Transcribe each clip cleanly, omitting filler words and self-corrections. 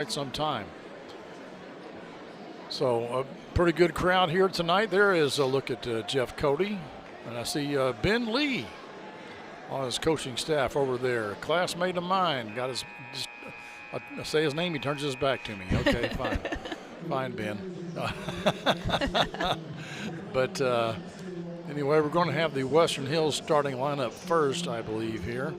quite some time. So a pretty good crowd here tonight. There is a look at Jeff Cody, and I see Ben Lee on his coaching staff over there. A classmate of mine. Got his, I say his name, he turns his back to me. Okay, fine. Fine, Ben. But anyway, we're going to have the Western Hills starting lineup first, I believe, here.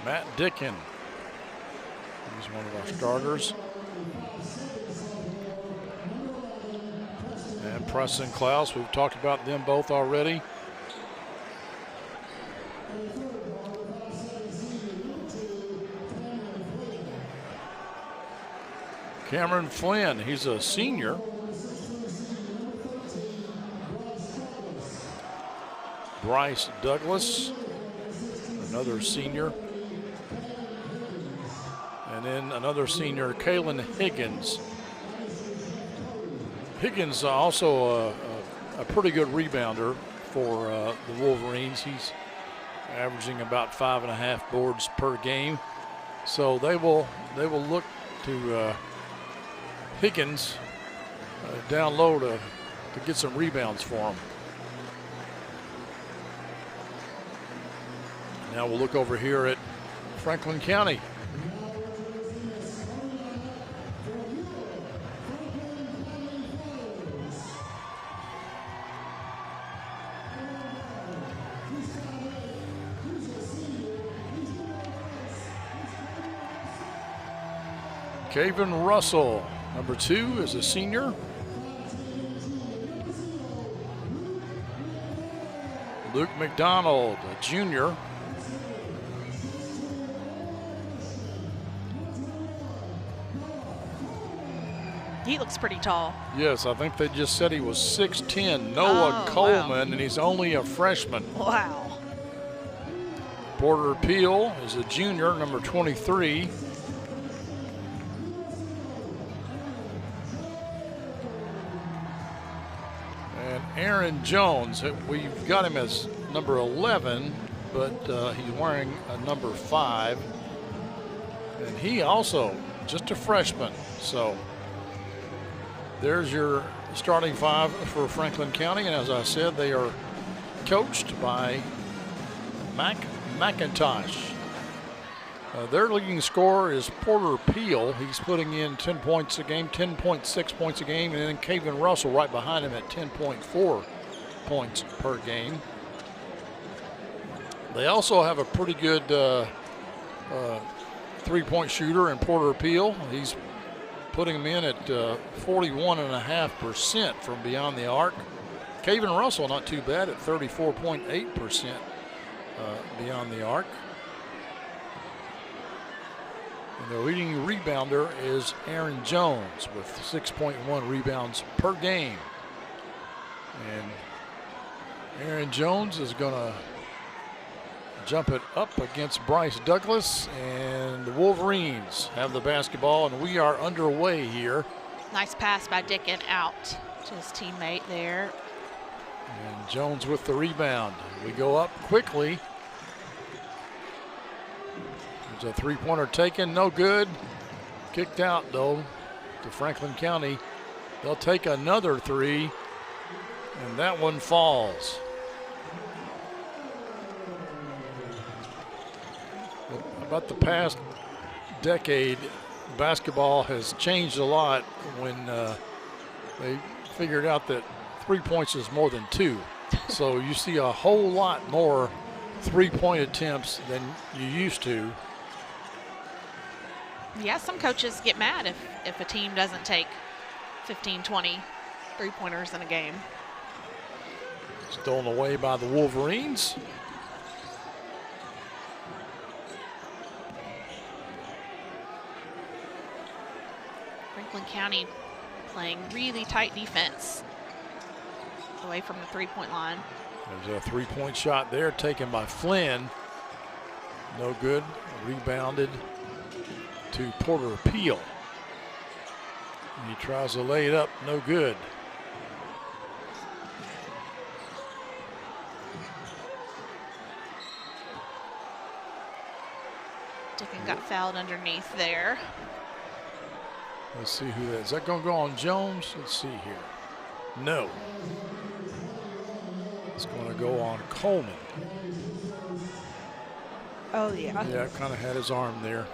Matt Dickin. He's one of our starters. And Preston Klaus, we've talked about them both already. Cameron Flynn, he's a senior. Bryce Douglas, another senior. And then another senior, Kalen Higgins. Higgins also a pretty good rebounder for the Wolverines. He's averaging about 5.5 boards per game. So they will look to Higgins down low to get some rebounds for him. Now we'll look over here at Franklin County. Kaven Russell, number 2, is a senior. Luke McDonald, a junior. He looks pretty tall. Yes, I think they just said he was 6'10". Noah Coleman, wow. And he's only a freshman. Wow. Porter Peel is a junior, number 23. Aaron Jones, we've got him as number 11, but he's wearing a number 5. And he also just a freshman. So there's your starting 5 for Franklin County. And as I said, they are coached by Mac McIntosh. Their leading scorer is Porter Peel. He's putting in 10 points a game, 10.6 points a game, and then Kaven Russell right behind him at 10.4 points per game. They also have a pretty good three-point shooter in Porter Peel. He's putting him in at 41.5% from beyond the arc. Kaven Russell not too bad at 34.8% beyond the arc. And the leading rebounder is Aaron Jones with 6.1 rebounds per game. And Aaron Jones is going to jump it up against Bryce Douglas, and the Wolverines have the basketball, and we are underway here. Nice pass by Dickin out to his teammate there. And Jones with the rebound. We go up quickly. There's a three-pointer taken, no good. Kicked out, though, to Franklin County. They'll take another 3, and that one falls. About the past decade, basketball has changed a lot when they figured out that 3 points is more than 2. So you see a whole lot more three-point attempts than you used to. Yeah, some coaches get mad if a team doesn't take 15, 20 three-pointers in a game. Stolen away by the Wolverines. Franklin County playing really tight defense away from the three-point line. There's a three-point shot there taken by Flynn. No good. Rebounded to Porter Peel. He tries to lay it up. No good. Dickon got fouled underneath there. Let's see who that is. Is that going to go on Jones? Let's see here. No. It's going to go on Coleman. Oh, yeah. Yeah, kind of had his arm there.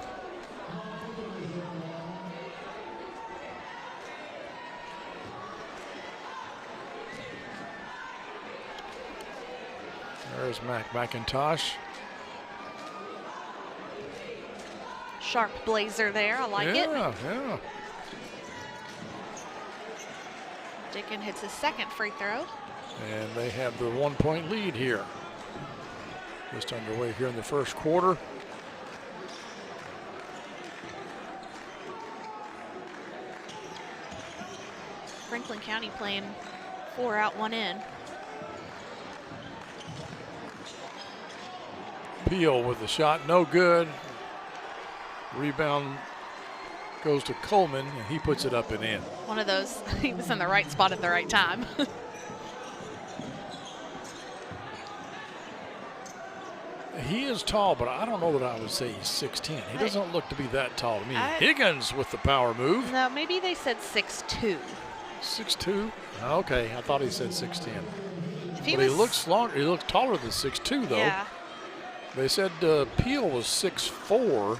There's McIntosh. Sharp blazer there. I like it. Yeah. Dickon hits his second free throw. And they have the 1-point lead here. Just underway here in the first quarter. Franklin County playing 4 out, 1 in. Peel with the shot, no good. Rebound goes to Coleman, and he puts it up and in. One of those, he was in the right spot at the right time. He is tall, but I don't know that I would say he's 6'10". He doesn't look to be that tall to me. Higgins with the power move. No, maybe they said 6'2". 6'2"? Okay, I thought he said 6'10". But he looks longer. He looks taller than 6'2", though. Yeah. They said Peel was 6'4".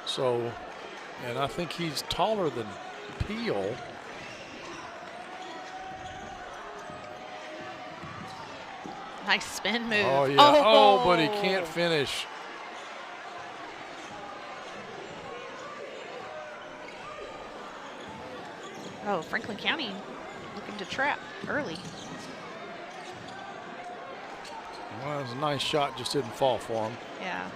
So, and I think he's taller than Peel. Nice spin move. Oh, yeah. Oh, but he can't finish. Oh, Franklin County looking to trap early. Well, it was a nice shot, just didn't fall for him. Yeah.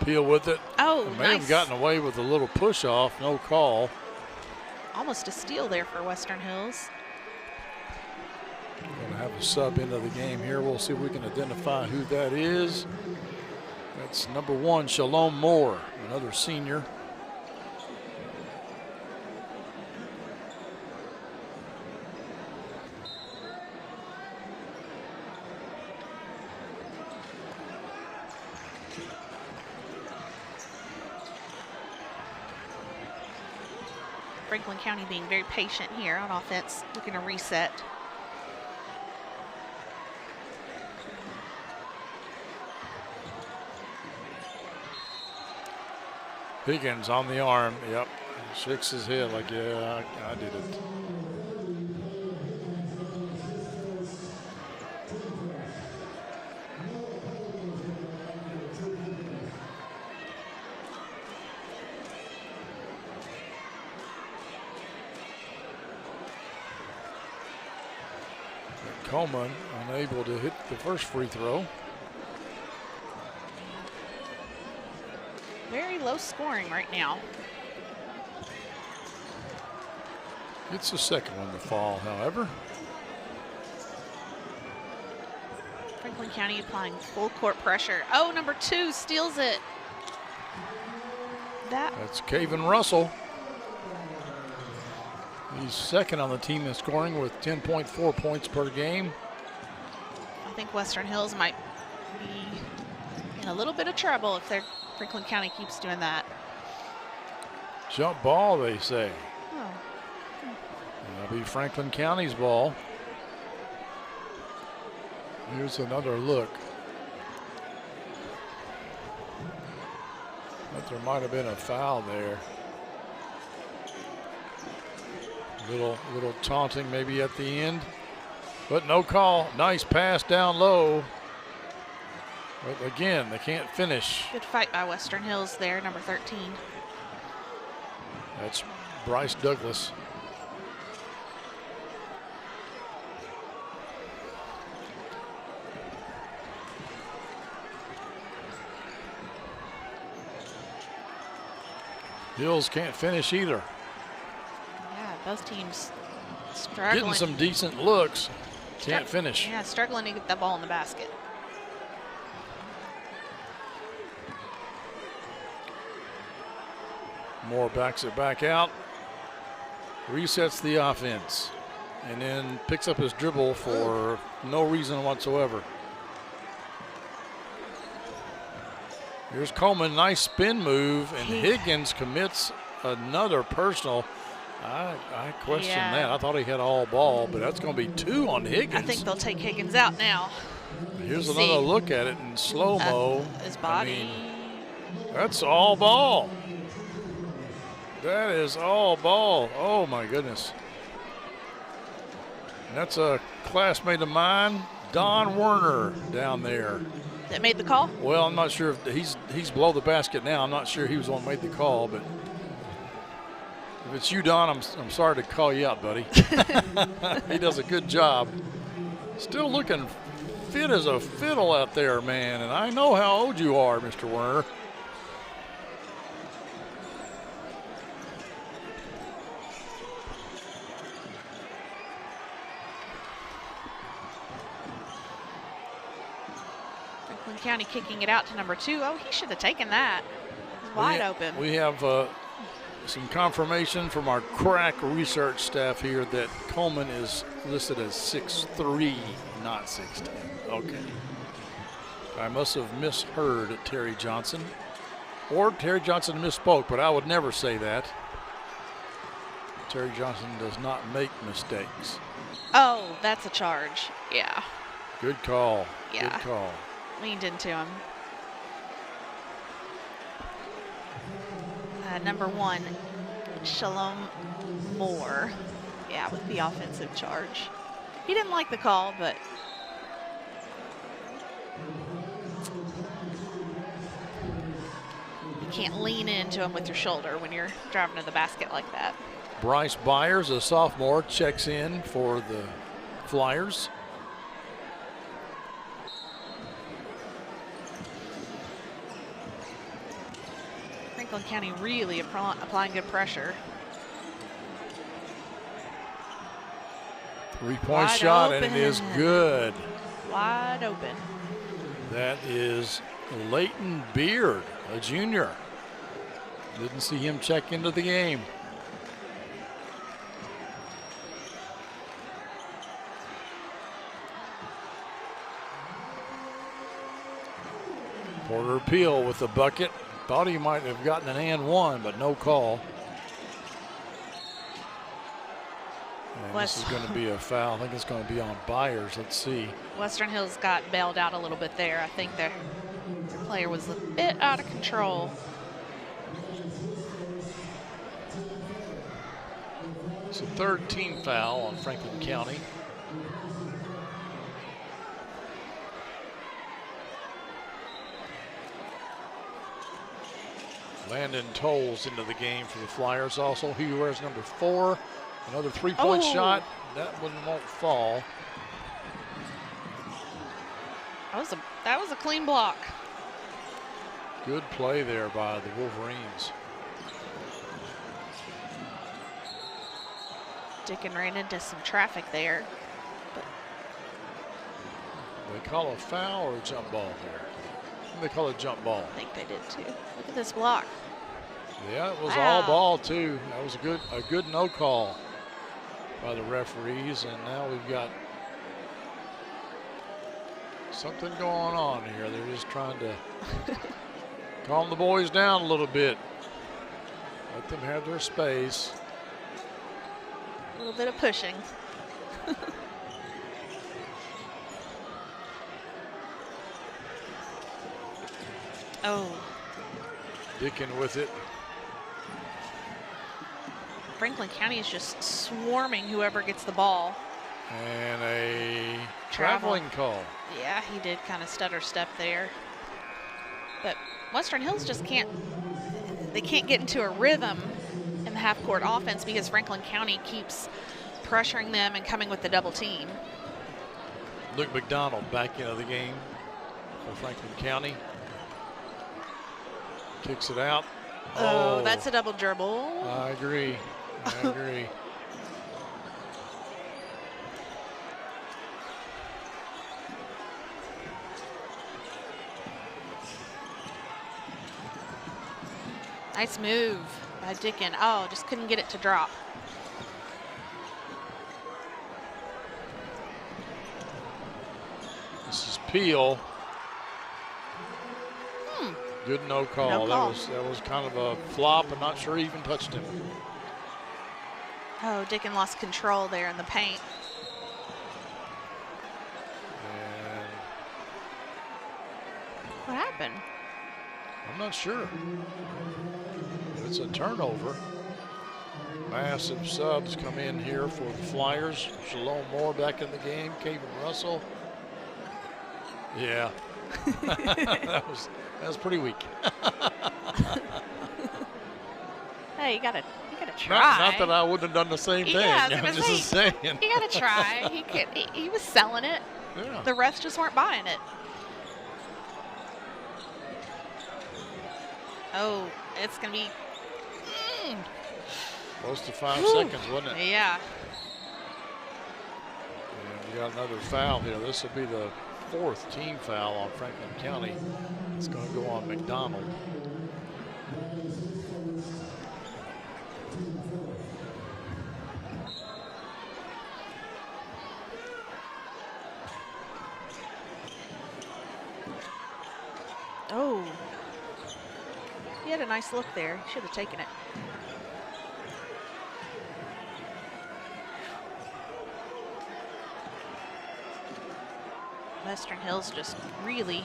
Peel with it. Oh, May have gotten away with a little push off, no call. Almost a steal there for Western Hills. Going to have a sub into the game here. We'll see if we can identify who that is. That's number 1, Shalom Moore, another senior. Franklin County being very patient here on offense, looking to reset. Higgins on the arm. Yep. Shakes his head like, yeah, I did it. Coleman unable to hit the first free throw. Very low scoring right now. It's the second one to fall, however. Franklin County applying full court pressure. Oh, number 2 steals it. That's Caven Russell. He's second on the team in scoring with 10.4 points per game. I think Western Hills might be in a little bit of trouble if Franklin County keeps doing that. Jump ball, they say. Oh. That'll be Franklin County's ball. Here's another look. But there might have been a foul there. Little taunting maybe at the end, but no call. Nice pass down low. But again, they can't finish. Good fight by Western Hills there, number 13. That's Bryce Douglas. Hills can't finish either. Both teams struggling. Getting some decent looks. Can't finish. Yeah, struggling to get that ball in the basket. Moore backs it back out, resets the offense, and then picks up his dribble for no reason whatsoever. Here's Coleman, nice spin move, and Higgins commits another personal. I question that. I thought he had all ball, but that's going to be 2 on Higgins. I think they'll take Higgins out now. Here's another look at it in slow-mo. His body. I mean, that's all ball. That is all ball. Oh, my goodness. And that's a classmate of mine, Don Werner, down there. That made the call? Well, I'm not sure if he's below the basket now. I'm not sure he was the one who made the call, but if it's you, Don, I'm sorry to call you out, buddy. He does a good job. Still looking fit as a fiddle out there, man, and I know how old you are, Mr. Werner. Franklin County kicking it out to number 2. Oh, he should have taken that. Wide open. We have some confirmation from our crack research staff here that Coleman is listed as 6'3", not 6'10". Okay. I must have misheard Terry Johnson. Or Terry Johnson misspoke, but I would never say that. Terry Johnson does not make mistakes. Oh, that's a charge. Yeah. Good call. Yeah. Good call. Leaned into him. Number 1, Shalom Moore. Yeah, with the offensive charge. He didn't like the call, but you can't lean into him with your shoulder when you're driving to the basket like that. Bryce Byers, a sophomore, checks in for the Flyers. Franklin County really applying good pressure. 3-point shot, and it is good. Wide open. That is Leighton Beard, a junior. Didn't see him check into the game. Porter Peel with the bucket. Thought he might have gotten an and one, but no call. And this is going to be a foul. I think it's going to be on Byers. Let's see. Western Hills got bailed out a little bit there. I think their player was a bit out of control. It's a third team foul on Franklin County. Landon Tolles into the game for the Flyers also. He wears number 4. Another 3-point shot. That one won't fall. That was a clean block. Good play there by the Wolverines. Dickin ran into some traffic there. But they call a foul or a jump ball there? They call it jump ball. I think they did too. Look at this block. Yeah, it was all ball too. That was a good no call by the referees, and now we've got something going on here. They're just trying to calm the boys down a little bit. Let them have their space. A little bit of pushing. Oh. Dickin with it. Franklin County is just swarming whoever gets the ball. And a traveling call. Yeah, he did kind of stutter step there. But Western Hills just can't get into a rhythm in the half-court offense because Franklin County keeps pressuring them and coming with the double team. Luke McDonald back into the game for Franklin County. Kicks it out. Oh, that's a double dribble. I agree. I agree. Nice move Dickin, oh, just couldn't get it to drop. This is Peel. Good no call. No call. That was kind of a flop. I'm not sure he even touched him. Oh, Dickin lost control there in the paint. And What happened? I'm not sure. It's a turnover. Massive subs come in here for the Flyers. Shalom Moore back in the game. Caven Russell. Yeah. that was pretty weak. Hey, you gotta try. Not that I wouldn't have done the same thing. Yeah, I'm just saying. You gotta try. He was selling it. Yeah. The refs just weren't buying it. Oh, it's gonna be Close to 5 seconds, wasn't it? Yeah. And we got another foul here. This will be the 4th team foul on Franklin County. It's going to go on McDonald. Oh. He had a nice look there. He should have taken it. Western Hills just really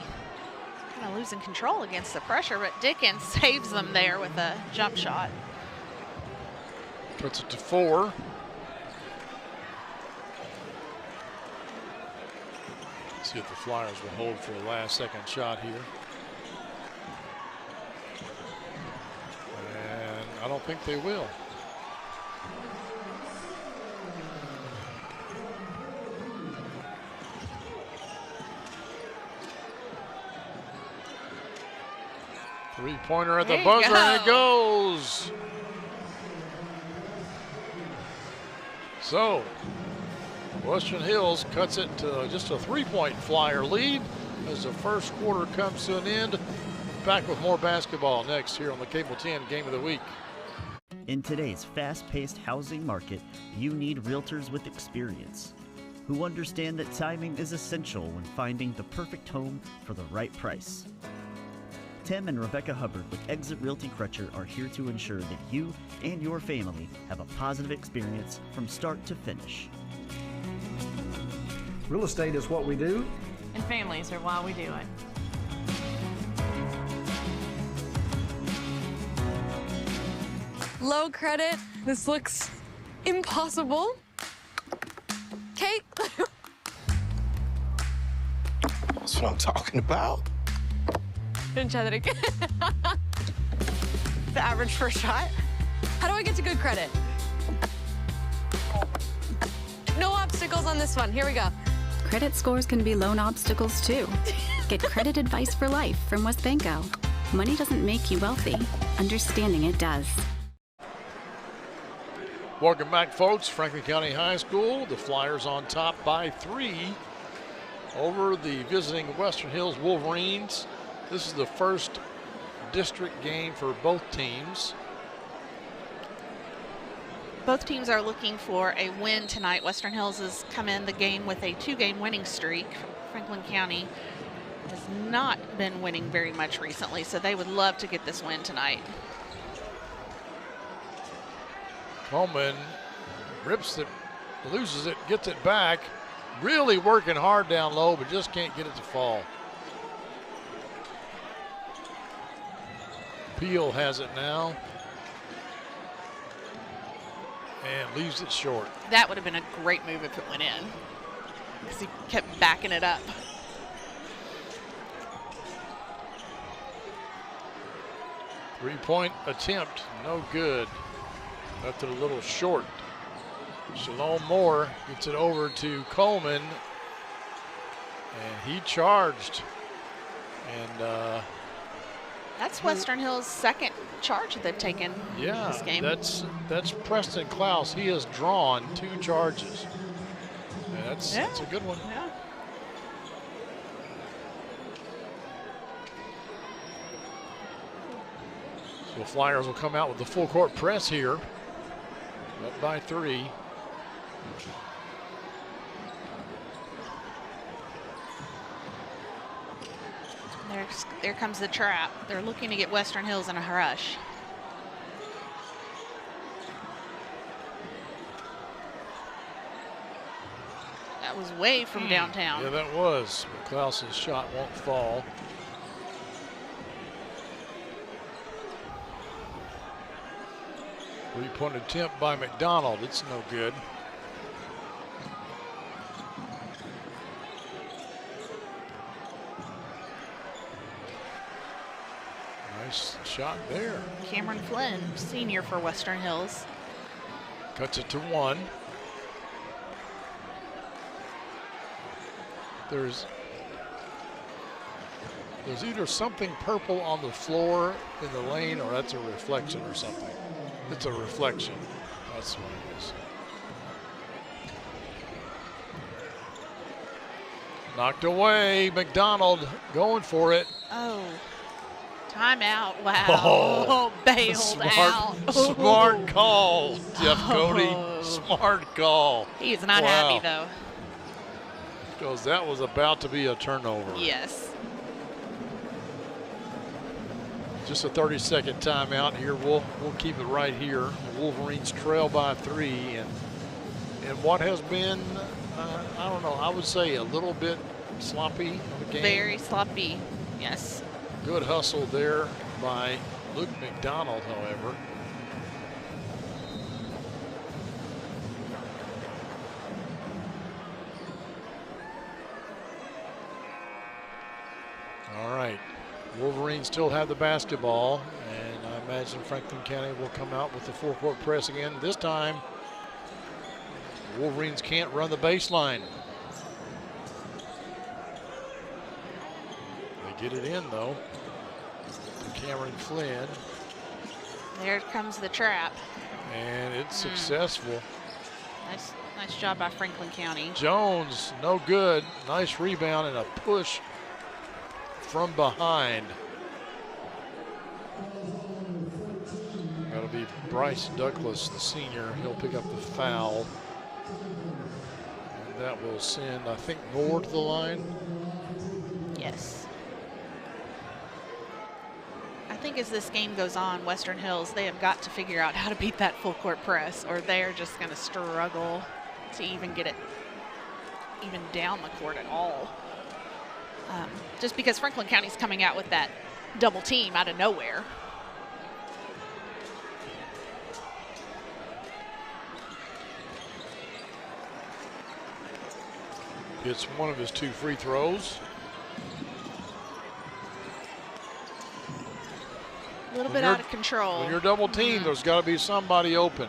kind of losing control against the pressure, but Dickens saves them there with a jump shot. Puts it to 4. See if the Flyers will hold for a last second shot here. And I don't think they will. Three-pointer at the buzzer, and it goes. So, Western Hills cuts it to just a 3-point Flyer lead as the first quarter comes to an end. Back with more basketball next here on the Cable 10 Game of the Week. In today's fast-paced housing market, you need realtors with experience who understand that timing is essential when finding the perfect home for the right price. Tim and Rebecca Hubbard with Exit Realty Crutcher are here to ensure that you and your family have a positive experience from start to finish. Real estate is what we do. And families are why we do it. Low credit. This looks impossible. Kate? That's what I'm talking about. Gonna try that again. The average first shot. How do I get to good credit? No obstacles on this one. Here we go. Credit scores can be loan obstacles too. Get credit advice for life from WesBanco. Money doesn't make you wealthy. Understanding it does. Welcome back, folks. Franklin County High School. The Flyers on top by 3 over the visiting Western Hills Wolverines. This is the first district game for both teams. Both teams are looking for a win tonight. Western Hills has come in the game with a 2-game winning streak. Franklin County has not been winning very much recently, so they would love to get this win tonight. Coleman rips it, loses it, gets it back. Really working hard down low, but just can't get it to fall. Peel has it now. And leaves it short. That would have been a great move if it went in, because he kept backing it up. Three-point attempt, no good. Left it a little short. Shalom Moore gets it over to Coleman. And he charged. And That's Western Hills' second charge that they've taken this game. that's Preston Klaus. He has drawn 2 charges. And that's a good one. Yeah. So Flyers will come out with the full court press here. Up by 3. There comes the trap. They're looking to get Western Hills in a rush. That was way from downtown. Yeah, that was. But Klaus's shot won't fall. Three-point attempt by McDonald. It's no good. Nice shot there. Cameron Flynn, senior for Western Hills. Cuts it to 1. There's either something purple on the floor in the lane or that's a reflection or something. It's a reflection. That's what it is. Knocked away. McDonald going for it. Oh. Timeout. Wow. Oh, bailed out. Smart call, Jeff Cody. Smart call. He is not happy, though. Because that was about to be a turnover. Yes. Just a 30-second timeout here. We'll keep it right here. The Wolverines trail by 3, and what has been, I don't know, I would say a little bit sloppy of a game. Very sloppy. Yes. Good hustle there by Luke McDonald, however. All right. Wolverines still have the basketball, and I imagine Franklin County will come out with the full court press again. This time, Wolverines can't run the baseline. They get it in, though, to Cameron Flynn. There comes the trap. And it's successful. Nice job by Franklin County. Jones, no good. Nice rebound and a push from behind. That'll be Bryce Douglas, the senior. He'll pick up the foul. And that will send, I think, Moore to the line. Yes. I think as this game goes on, Western Hills, they have got to figure out how to beat that full court press, or they're just going to struggle to even get it even down the court at all. Just because Franklin County's coming out with that double team out of nowhere. Gets one of his 2 free throws. A little bit out of control. When you're double teamed, there's got to be somebody open.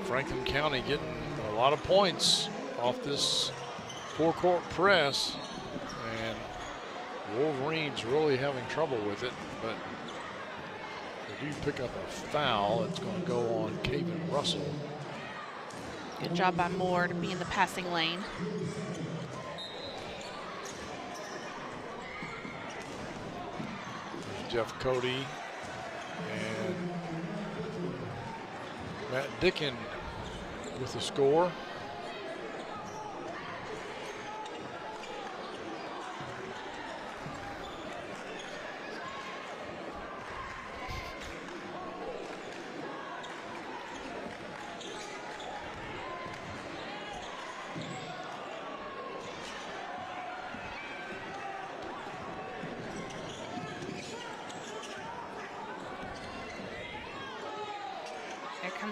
Franklin County getting a lot of points off this full court press, and Wolverines really having trouble with it, but they do pick up a foul. It's going to go on Caven Russell. Good job by Moore to be in the passing lane. There's Jeff Cody and Matt Dickin with the score.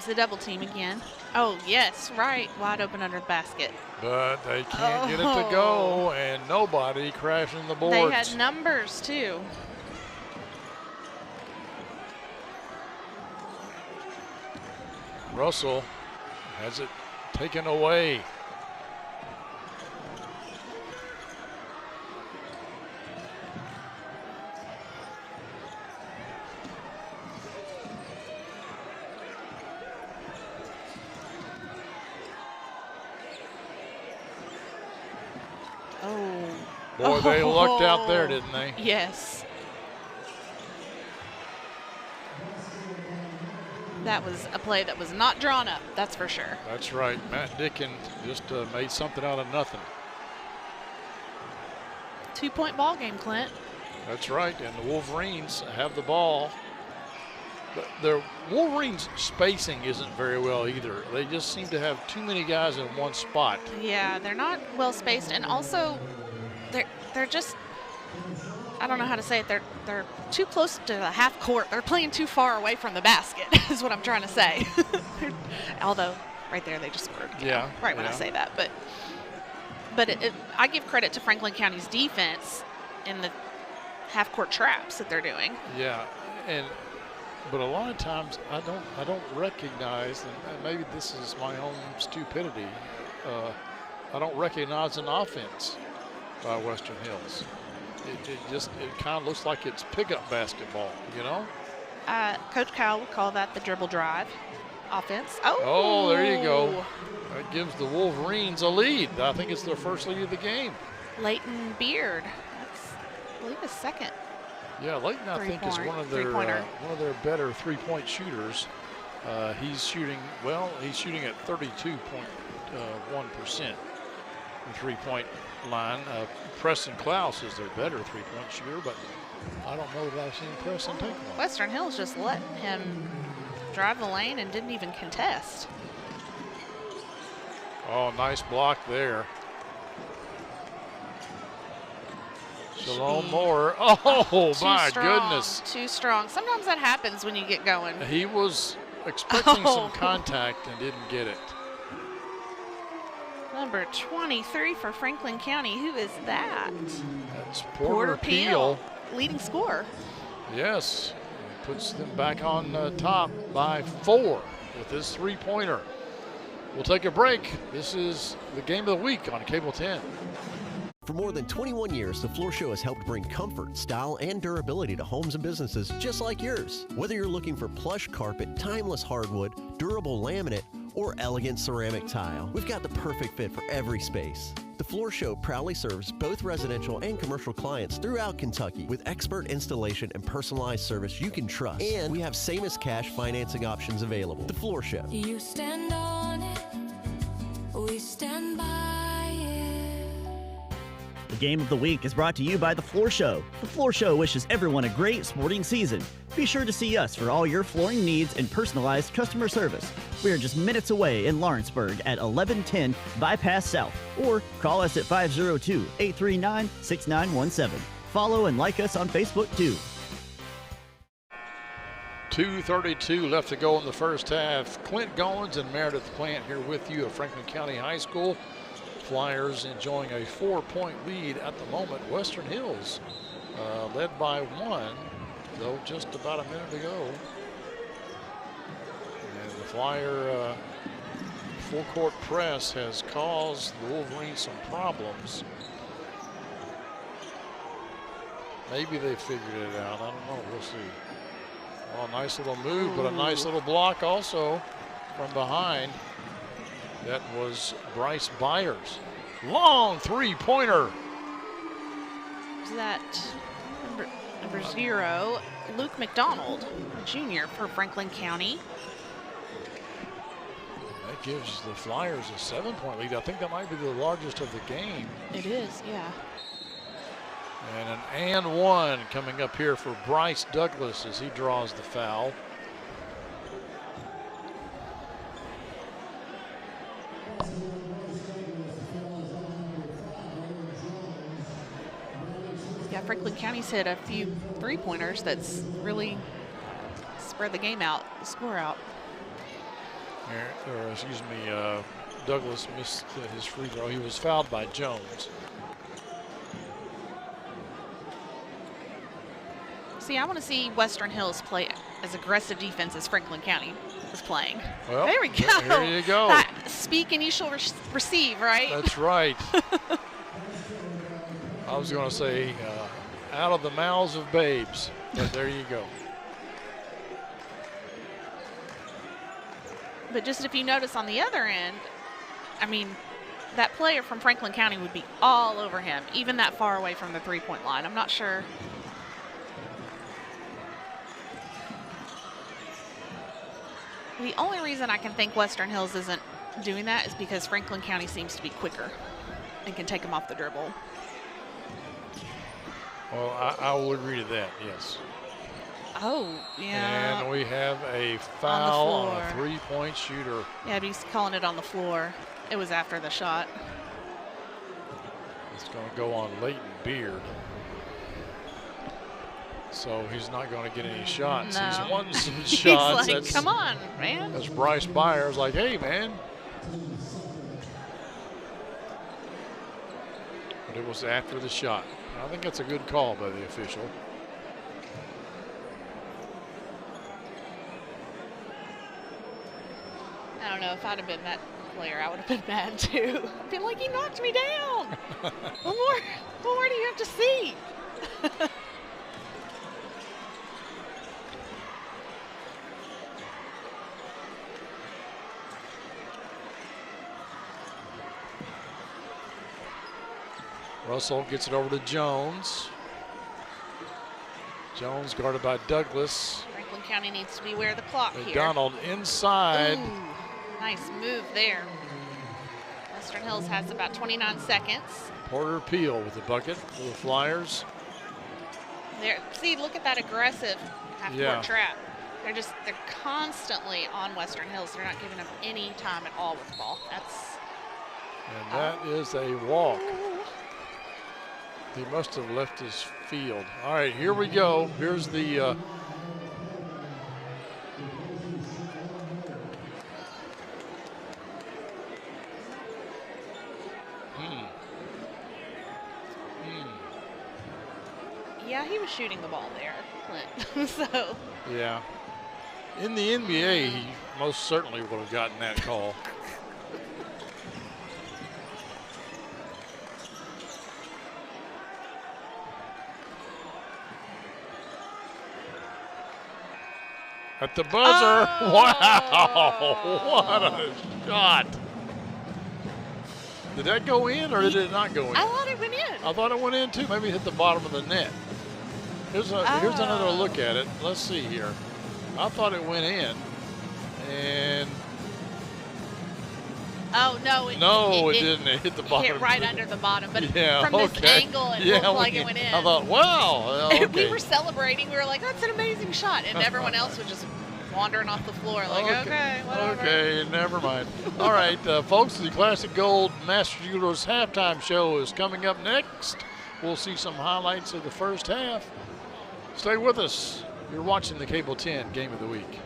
The double team again. Oh, yes, right. Wide open under the basket. But they can't get it to go, and nobody crashing the boards. They had numbers, too. Russell has it taken away. Boy, they lucked out there, didn't they? Yes. That was a play that was not drawn up, that's for sure. That's right. Matt Dickin just made something out of nothing. 2-point ball game, Clint. That's right, and the Wolverines have the ball. But the Wolverines' spacing isn't very well either. They just seem to have too many guys in one spot. Yeah, they're not well spaced, and also they're just, I don't know how to say it. They're too close to the half court. They're playing too far away from the basket. Is what I'm trying to say. Although right there they just scored. Yeah. Right when I say that, but I give credit to Franklin County's defense in the half court traps that they're doing. Yeah, but a lot of times I don't recognize, and maybe this is my own stupidity. I don't recognize an offense by Western Hills. It kind of looks like it's pickup basketball, you know? Coach Kyle would call that the dribble drive offense. Oh, there you go. That gives the Wolverines a lead. I think it's their first lead of the game. Leighton Beard. That's, I believe, his second. Yeah, Leighton, I think, is one of their better three-point shooters. He's shooting at 32.1% the three-point line. Preston Klaus is their better three-point shooter, but I don't know that I've seen Preston take one. Western Hills just let him drive the lane and didn't even contest. Oh, nice block there. Shalom Moore. Oh, my goodness. Too strong. Sometimes that happens when you get going. He was expecting some contact and didn't get it. Number 23 for Franklin County. Who is that? That's Porter Peel. Leading scorer. Yes. He puts them back on top by 4 with his three-pointer. We'll take a break. This is the game of the week on Cable 10. For more than 21 years, the Floor Show has helped bring comfort, style, and durability to homes and businesses just like yours. Whether you're looking for plush carpet, timeless hardwood, durable laminate, or elegant ceramic tile, we've got the perfect fit for every space. The Floor Show proudly serves both residential and commercial clients throughout Kentucky with expert installation and personalized service you can trust. And we have same-as-cash financing options available. The Floor Show. You stand on it, we stand by it. The game of the week is brought to you by The Floor Show. The Floor Show wishes everyone a great sporting season. Be sure to see us for all your flooring needs and personalized customer service. We are just minutes away in Lawrenceburg at 1110 Bypass South, or call us at 502-839-6917. Follow and like us on Facebook too. 2:32 left to go in the first half. Clint Goins and Meredith Plant here with you at Franklin County High School. Flyers enjoying a 4-point lead at the moment. Western Hills led by 1, though just about a minute to go. And the Flyer full-court press has caused the Wolverines some problems. Maybe they figured it out. I don't know. We'll see. Oh, nice little move, but a nice little block also from behind. That was Bryce Byers. Long three-pointer. Is that number 0, Luke McDonald, Jr. for Franklin County. That gives the Flyers a 7-point lead. I think that might be the largest of the game. It is, yeah. And an and one coming up here for Bryce Douglas as he draws the foul. Yeah, Franklin County's hit a few three-pointers that's really spread the game out, the score out. Douglas missed his free throw. He was fouled by Jones. See, I want to see Western Hills play as aggressive defense as Franklin County is playing. Well, there we go. There you go. Speak and you shall receive, right? That's right. I was going to say out of the mouths of babes, but there you go. But just if you notice on the other end, I mean, that player from Franklin County would be all over him, even that far away from the three-point line. I'm not sure. The only reason I can think Western Hills isn't doing that is because Franklin County seems to be quicker and can take them off the dribble. Well, I would agree to that, yes. Oh, yeah. And we have a foul on a floor. 3-point shooter. Yeah, but he's calling it on the floor. It was after the shot. It's going to go on Leighton Beard. So he's not going to get any shots. No. He's won some He's shots. like, come on, man. That's Bryce Byers like, hey, man. But it was after the shot. I think that's a good call by the official. I don't know. If I'd have been that player, I would have been mad too. I'd be like, he knocked me down. What more do you have to see? Russell gets it over to Jones. Jones guarded by Douglas. Franklin County needs to beware the clock here. McDonald inside. Ooh, nice move there. Western Hills has about 29 seconds. Porter Peel with the bucket for the Flyers. There, see, look at that aggressive half-court Yeah. trap. They're constantly on Western Hills. They're not giving them any time at all with the ball. And that is a walk. He must have left his field. All right, here we go. Here's the Yeah, he was shooting the ball there, Clint. So. Yeah. In the NBA, he most certainly would have gotten that call. At the buzzer. Oh! Wow. What a shot. Did that go in or did it not go in? I thought it went in. I thought it went in too. Maybe it hit the bottom of the net. Here's another look at it. Let's see here. I thought it went in. And oh, no. it didn't. It hit the bottom. Hit right under the bottom. But Yeah, from this okay. angle, it Yeah, looked like it went in. I thought, wow. We Okay. were celebrating. We were like, that's an amazing shot. And everyone else was just wandering off the floor like, okay, whatever. Okay, never mind. All right, folks, the Classic Gold Master Jewelers halftime show is coming up next. We'll see some highlights of the first half. Stay with us. You're watching the Cable 10 Game of the Week.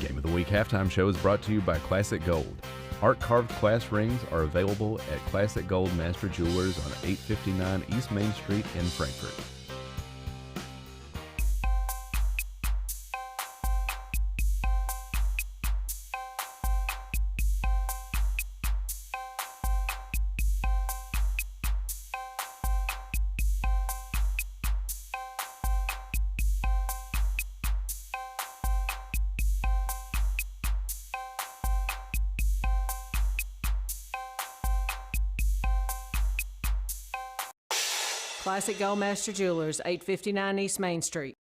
Game of the Week halftime show is brought to you by Classic Gold. Art-carved class rings are available at Classic Gold Master Jewelers on 859 East Main Street in Frankfort. Classic Gold Master Jewelers, 859 East Main Street.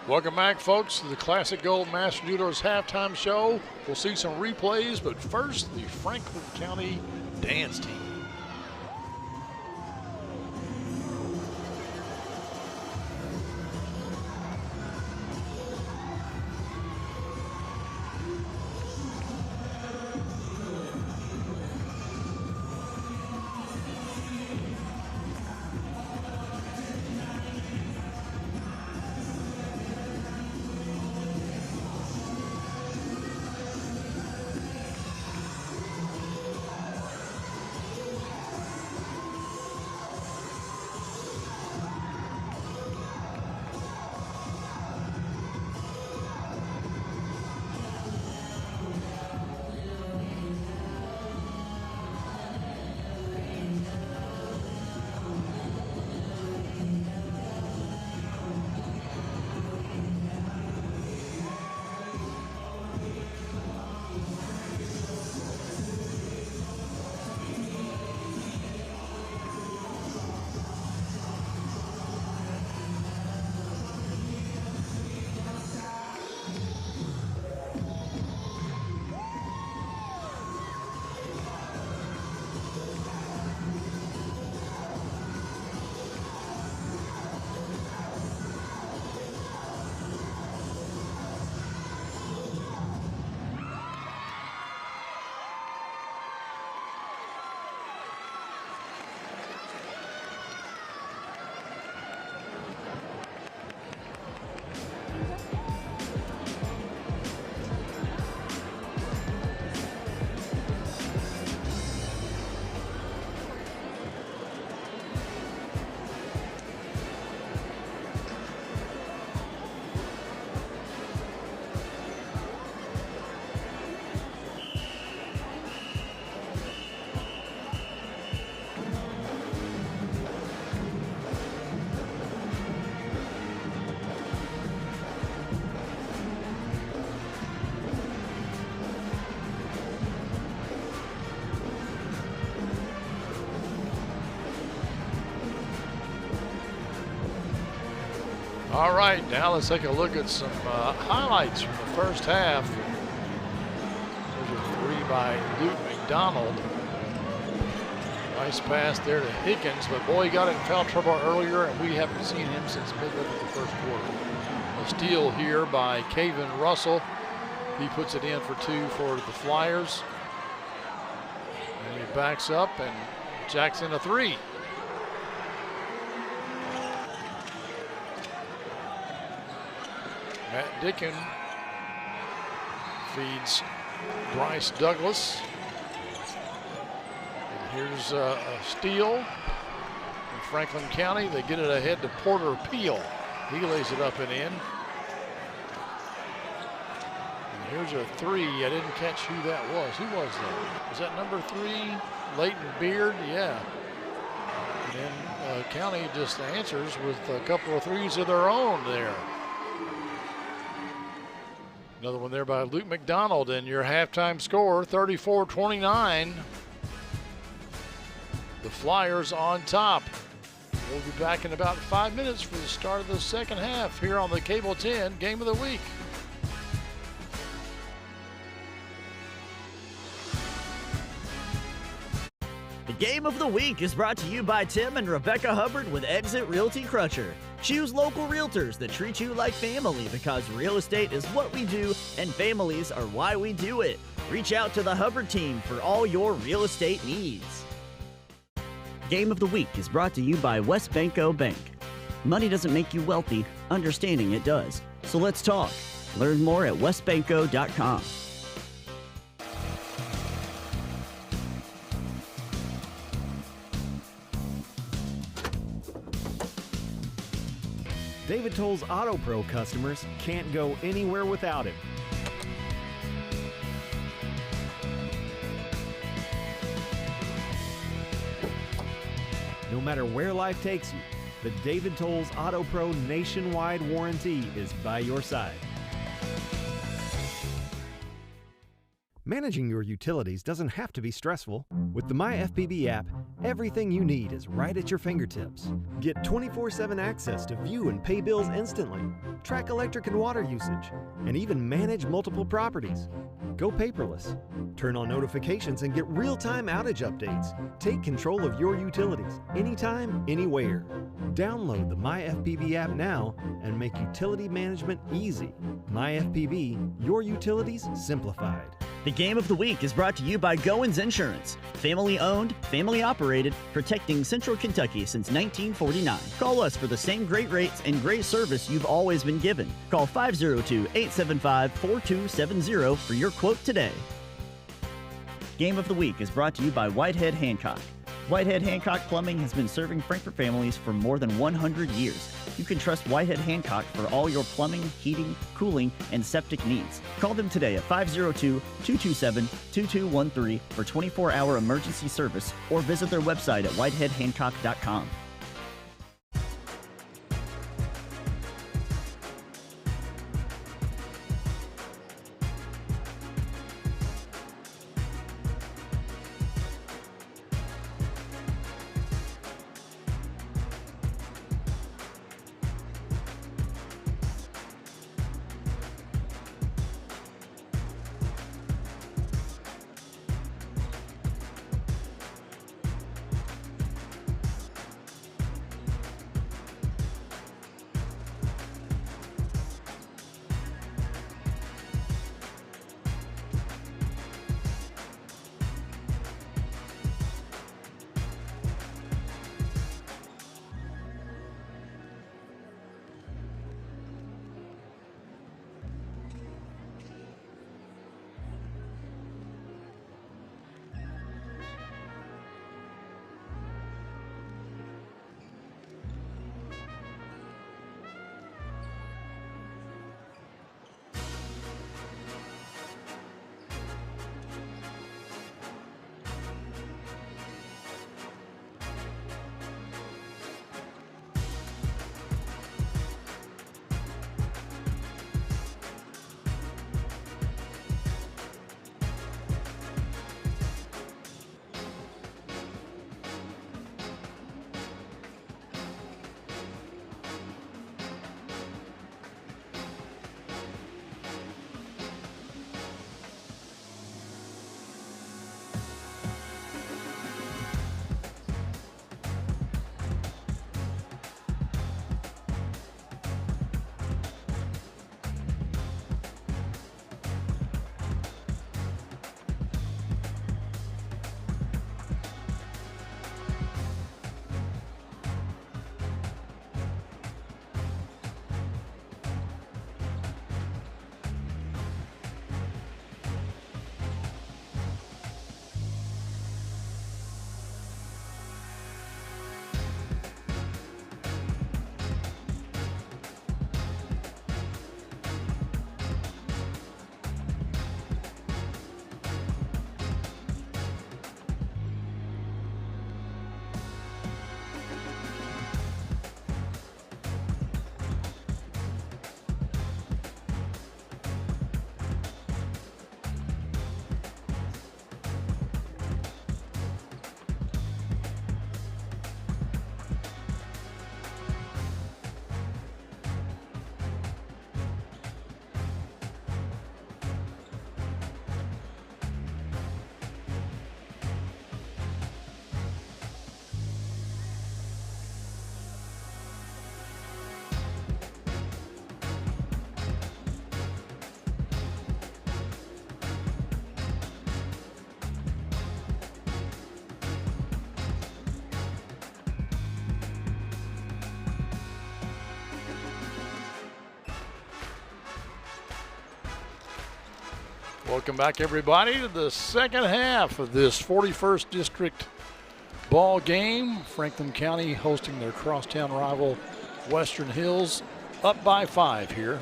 Welcome back, folks, to the Classic Gold Master Jewelers halftime show. We'll see some replays, but first, the Franklin County dance team. All right, now let's take a look at some highlights from the first half. There's a 3 by Luke McDonald. Nice pass there to Higgins, but boy, he got in foul trouble earlier, and we haven't seen him since midway through the first quarter. A steal here by Caven Russell. He puts it in for 2 for the Flyers. And he backs up and jacks in a 3. Matt Dickin feeds Bryce Douglas. And here's a steal in Franklin County. They get it ahead to Porter Peel. He lays it up and in. And here's a 3. I didn't catch who that was. Who was that? Was that number 3? Leighton Beard? Yeah. And then County just answers with a couple of 3s of their own there. Another one there by Luke McDonald, and your halftime score, 34-29. The Flyers on top. We'll be back in about 5 minutes for the start of the second half here on the Cable 10 Game of the Week. The Game of the Week is brought to you by Tim and Rebecca Hubbard with Exit Realty Crusher. Choose local realtors that treat you like family because real estate is what we do and families are why we do it. Reach out to the Hubbard team for all your real estate needs. Game of the Week is brought to you by WestBanco Bank. Money doesn't make you wealthy, understanding it does. So let's talk. Learn more at westbanco.com. David Toll's Auto Pro customers can't go anywhere without him. No matter where life takes you, the David Toll's Auto Pro nationwide warranty is by your side. Managing your utilities doesn't have to be stressful. With the MyFPB app, everything you need is right at your fingertips. Get 24/7 access to view and pay bills instantly, track electric and water usage, and even manage multiple properties. Go paperless. Turn on notifications and get real-time outage updates. Take control of your utilities anytime, anywhere. Download the MyFPB app now and make utility management easy. MyFPB, your utilities simplified. The Game of the Week is brought to you by Goins Insurance. Family owned, family operated, protecting Central Kentucky since 1949. Call us for the same great rates and great service you've always been given. Call 502-875-4270 for your quote today. Game of the Week is brought to you by Whitehead Hancock. Whitehead Hancock Plumbing has been serving Frankfort families for more than 100 years. You can trust Whitehead Hancock for all your plumbing, heating, cooling, and septic needs. Call them today at 502-227-2213 for 24-hour emergency service or visit their website at whiteheadhancock.com. Welcome back, everybody, to the second half of this 41st District ball game. Franklin County hosting their crosstown rival, Western Hills, up by 5 here.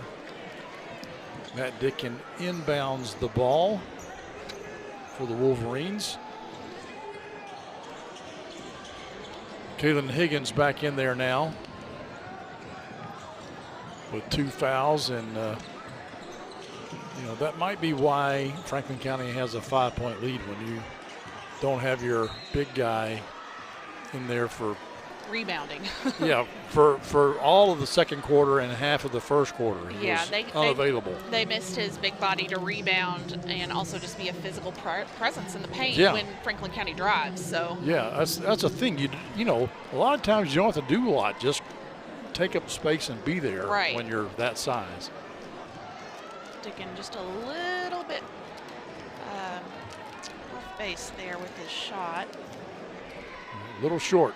Matt Dickin inbounds the ball for the Wolverines. Kaylin Higgins back in there now with 2 fouls, and that might be why Franklin County has a 5-point lead when you don't have your big guy in there for rebounding. Yeah, for all of the second quarter and half of the first quarter. He was unavailable. They missed his big body to rebound and also just be a physical presence in the paint when Franklin County drives. So yeah, that's a thing. You know, a lot of times you don't have to do a lot. Just take up space and be there when you're that size. Sticking just a little bit off base there with his shot. A little short.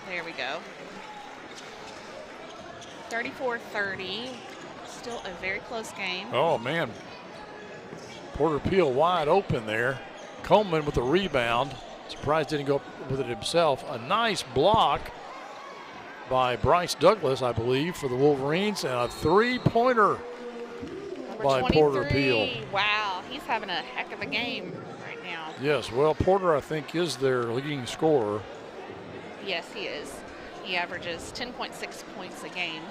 There we go. 34-30. Still a very close game. Oh, man. Porter Peel wide open there. Coleman with the rebound. Surprised didn't go up with it himself. A nice block by Bryce Douglas, I believe, for the Wolverines. And a three-pointer by Porter Peel. Wow, he's having a heck of a game right now. Yes, well, Porter, I think, is their leading scorer. Yes, he is. He averages 10.6 points a game.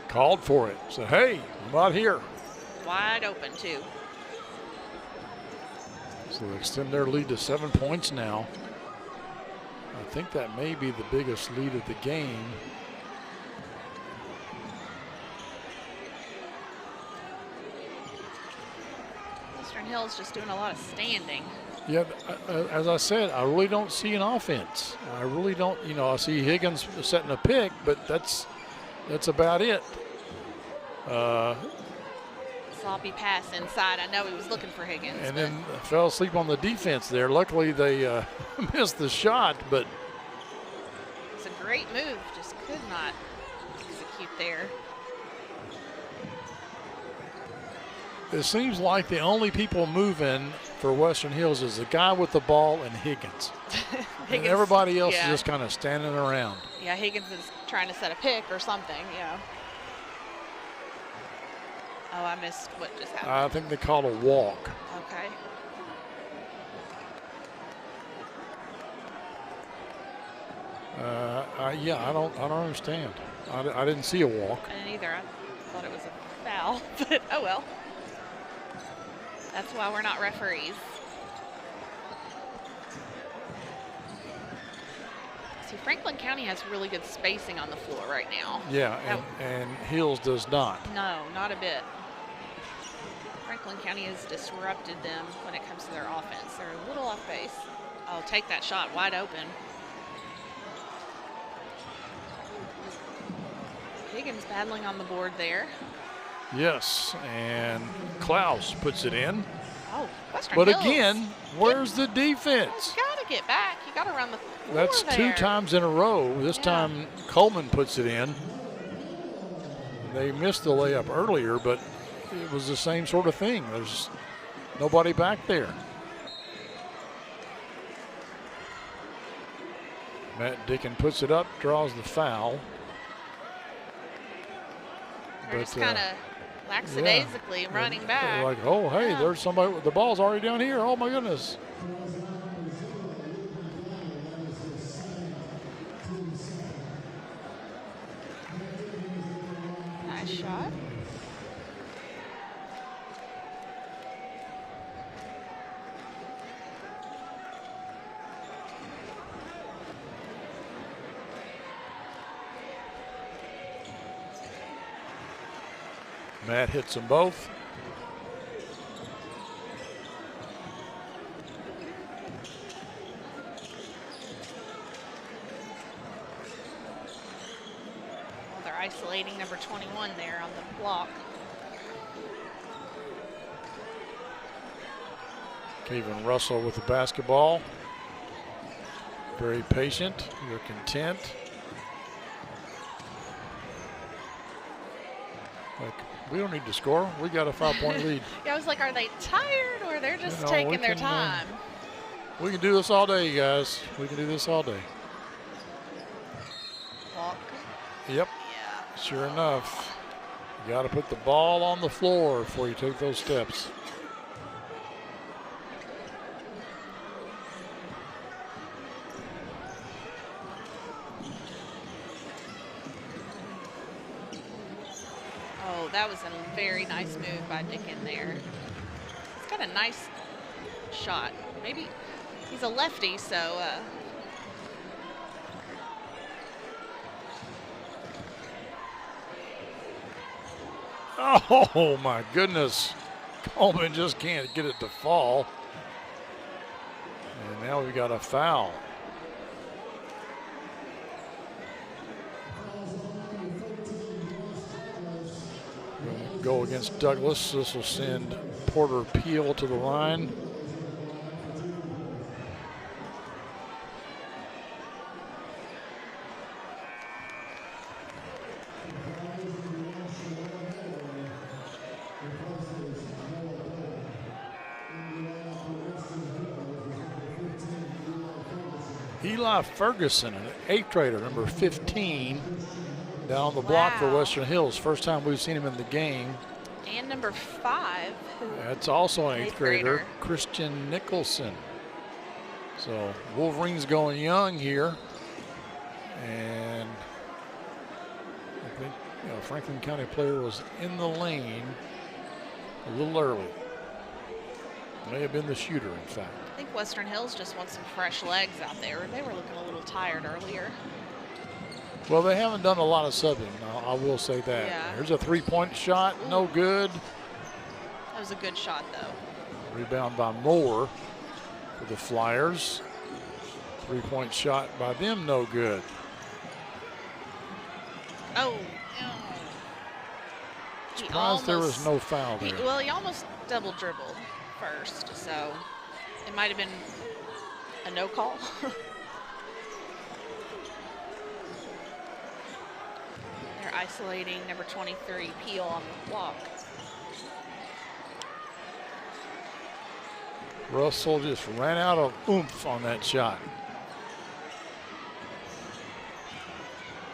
Called for it. So, hey, I'm out here. Wide open, too. So they extend their lead to 7 points now. I think that may be the biggest lead of the game. Western Hills just doing a lot of standing. Yeah, as I said, I really don't see an offense. I really don't. You know, I see Higgins setting a pick, but that's about it. Sloppy pass inside. I know he was looking for Higgins. And then fell asleep on the defense there. Luckily, they missed the shot, but it's a great move. Just could not execute there. It seems like the only people moving for Western Hills is the guy with the ball and Higgins. And everybody else is just kind of standing around. Yeah, Higgins is trying to set a pick or something, Oh, I missed what just happened. I think they called a walk. Okay. Yeah, I don't understand. I didn't see a walk. I didn't either. I thought it was a foul, but oh well. That's why we're not referees. See, Franklin County has really good spacing on the floor right now. Yeah, and Hills does not. No, not a bit. Franklin County has disrupted them when it comes to their offense. They're a little off base. Oh, take that shot wide open. Higgins battling on the board there. Yes, and Klaus puts it in. Oh, Western But Hills. again, where's the defense? You got to get back. You got to run the floor. That's there. 2 times in a row. This time Coleman puts it in. They missed the layup earlier, but it was the same sort of thing. There's nobody back there. Matt Dickin puts it up, draws the foul. They're just kind of lackadaisically running back. They're like, oh, hey, there's somebody. The ball's already down here. Oh, my goodness. Nice shot. Matt hits them both. Well, they're isolating number 21 there on the block. Kevin Russell with the basketball. Very patient. They're content. We don't need to score. We got a 5-point lead. Yeah, I was like, are they tired or they're just You know, taking we their can, time? We can do this all day, you guys. We can do this all day. Walk. Yep. Yeah. Sure enough. You got to put the ball on the floor before you take those steps. Oh, that was a very nice move by Dickon there. He's got a nice shot. Maybe he's a lefty, so Oh my goodness. Coleman just can't get it to fall. And now we got a foul. Go against Douglas. This will send Porter Peel to the line. Eli Ferguson, an 8th grader, number 15, down on the block for Western Hills. First time we've seen him in the game. and number 5. That's also an 8th grader, Christian Nicholson. So Wolverines going young here. And I think Franklin County player was in the lane a little early. May have been the shooter, in fact. I think Western Hills just wants some fresh legs out there. They were looking a little tired earlier. Well, they haven't done a lot of subbing, I will say that. Yeah. Here's a three-point shot, no good. That was a good shot, though. Rebound by Moore for the Flyers. Three-point shot by them, no good. Oh. Surprised there was no foul there. Well, he almost double dribbled first, so it might have been a no call. They're isolating number 23, Peel, on the block. Russell just ran out of oomph on that shot.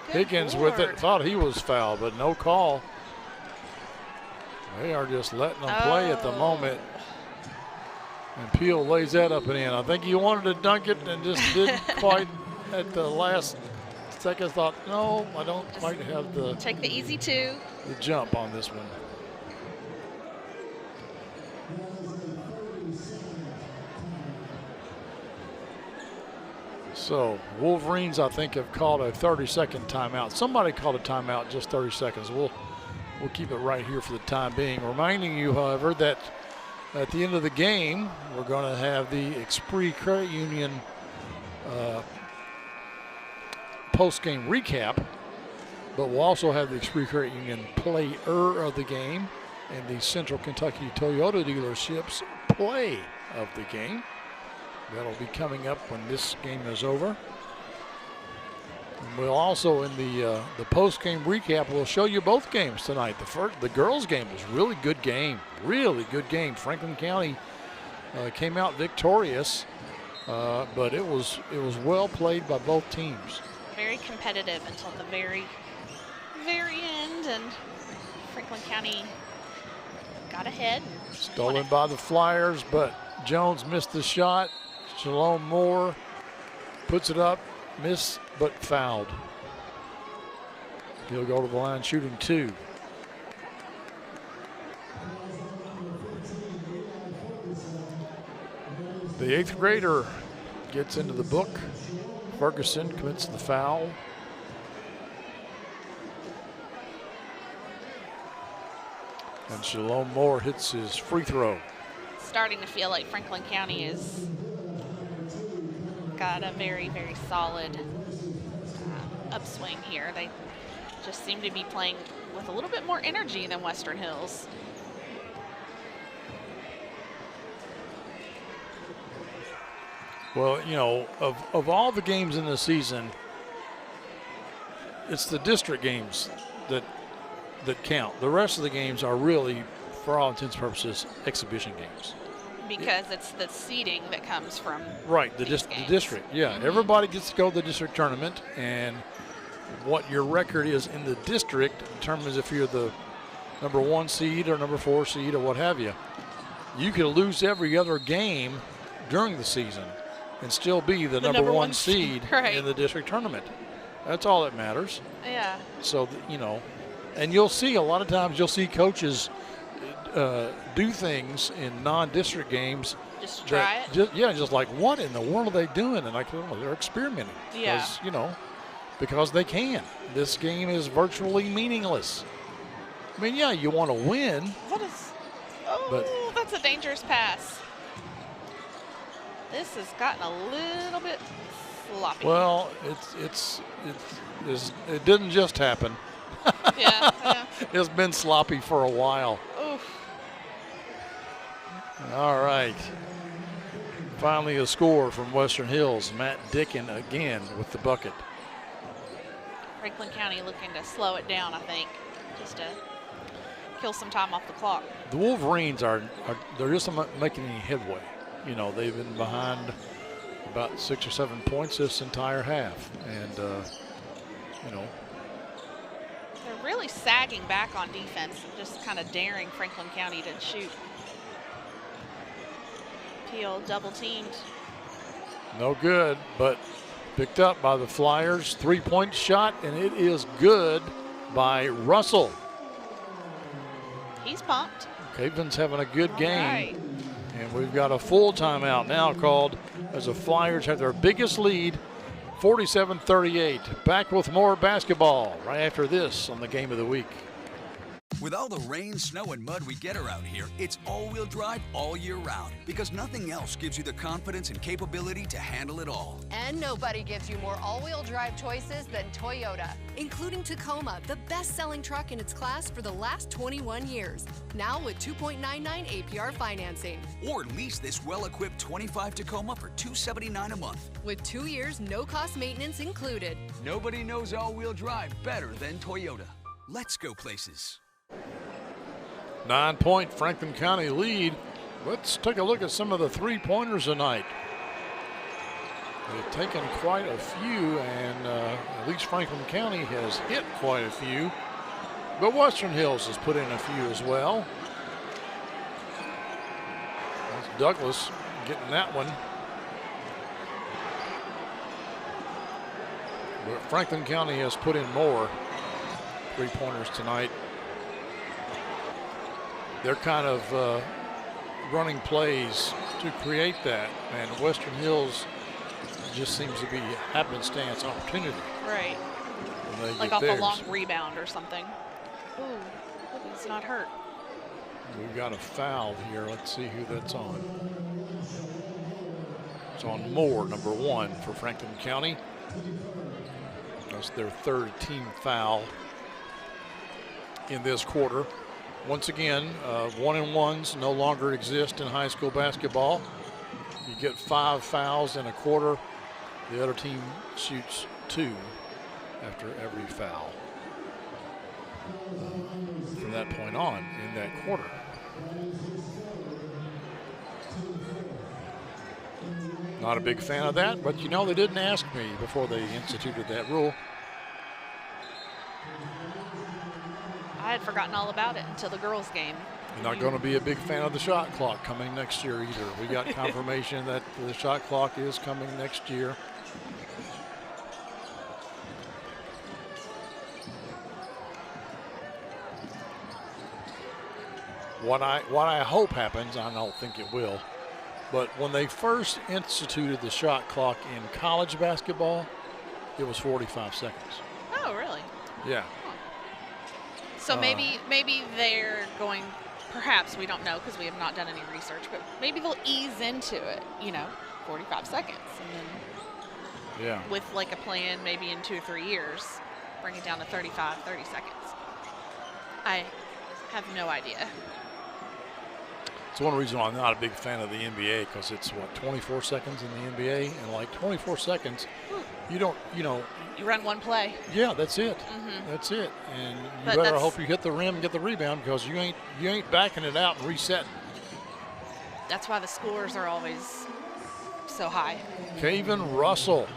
Higgins with it, thought he was fouled, but no call. They are just letting them play at the moment. And Peel lays that up and in. I think he wanted to dunk it and just didn't quite at the last second. Thought, no, I don't just quite have the take the easy two. The jump on this one. So Wolverines, I think, have called a 30-second timeout. Somebody called a timeout, just 30 seconds. We'll keep it right here for the time being. Reminding you, however, that at the end of the game, we're going to have the Esprit Credit Union post-game recap, but we'll also have the Esprit Credit Union player of the game and the Central Kentucky Toyota dealerships play of the game. That'll be coming up when this game is over. And we'll also, in the post-game recap, we'll show you both games tonight. The girls' game was really good game, really good game. Franklin County came out victorious, but it was well played by both teams. Very competitive until the very, very end, and Franklin County got ahead. Stolen by the Flyers, but Jones missed the shot. Shalom Moore puts it up, missed, but fouled. He'll go to the line shooting 2. The 8th grader gets into the book. Ferguson commits the foul. And Shalom Moore hits his free throw. Starting to feel like Franklin County is got a very, very solid upswing here. They just seem to be playing with a little bit more energy than Western Hills. Well, you know, of all the games in the season, it's the district games that that count. The rest of the games are really, for all intents and purposes, exhibition games. Because it's the seeding that comes from Right, the district. Yeah, everybody gets to go to the district tournament, and what your record is in the district determines if you're the number 1 seed or number 4 seed or what have you. You could lose every other game during the season and still be the number one seed right. in the district tournament. That's all that matters. Yeah. So, you know, and you'll see a lot of times you'll see coaches do things in non-district games. Just try it? Just like, what in the world are they doing? And like, well, they're experimenting. Yeah. You know, because they can. This game is virtually meaningless. I mean, yeah, you want to win. What is... Oh, that's a dangerous pass. This has gotten a little bit sloppy. Well, it didn't just happen. Yeah. It's been sloppy for a while. Oof. All right. Finally a score from Western Hills. Matt Dickin again with the bucket. Franklin County looking to slow it down, I think, just to kill some time off the clock. The Wolverines they're just not making any headway. You know, they've been behind about 6 or 7 points this entire half. And, you know. They're really sagging back on defense and just kind of daring Franklin County to shoot. Peel double teamed. No good, but picked up by the Flyers. 3-point shot, and it is good by Russell. He's pumped. Caven's having a good game. Right. And we've got a full timeout now called as the Flyers have their biggest lead, 47-38. Back with more basketball right after this on the Game of the Week. With all the rain, snow, and mud we get around here, it's all-wheel drive all year round because nothing else gives you the confidence and capability to handle it all. And nobody gives you more all-wheel drive choices than Toyota, including Tacoma, the best-selling truck in its class for the last 21 years. Now with 2.99 APR financing. Or lease this well-equipped 25 Tacoma for $279 a month. With 2 years, no-cost maintenance included. Nobody knows all-wheel drive better than Toyota. Let's go places. 9-point Franklin County lead. Let's take a look at some of the three-pointers tonight. They've taken quite a few, and at least Franklin County has hit quite a few. But Western Hills has put in a few as well. That's Douglas getting that one. But Franklin County has put in more three-pointers tonight. They're kind of running plays to create that, and Western Hills just seems to be happenstance opportunity. Right. Like off a long rebound or something. Ooh, hope he's not hurt. We've got a foul here. Let's see who that's on. It's on Moore, number 1 for Franklin County. That's their third team foul in this quarter. Once again, 1-and-1s no longer exist in high school basketball. You get 5 fouls in a quarter. The other team shoots 2 after every foul from that point on in that quarter. Not a big fan of that, but you know, they didn't ask me before they instituted that rule. I had forgotten all about it until the girls' game. You're not going to be a big fan of the shot clock coming next year either. We got confirmation that the shot clock is coming next year. What I hope happens, I don't think it will, but when they first instituted the shot clock in college basketball, it was 45 seconds. Oh, really? Yeah. So maybe they're going, perhaps, we don't know because we have not done any research, but maybe they'll ease into it, 45 seconds. And then with like a plan maybe in 2 or 3 years, bring it down to 30 seconds. I have no idea. It's one reason why I'm not a big fan of the NBA, because it's, 24 seconds in the NBA? And like 24 seconds, you don't, you know. You run one play. Yeah, that's it. Mm-hmm. That's it. And you But better that's- hope you hit the rim and get the rebound, because you ain't backing it out and resetting. That's why the scores are always so high. Kaven Russell.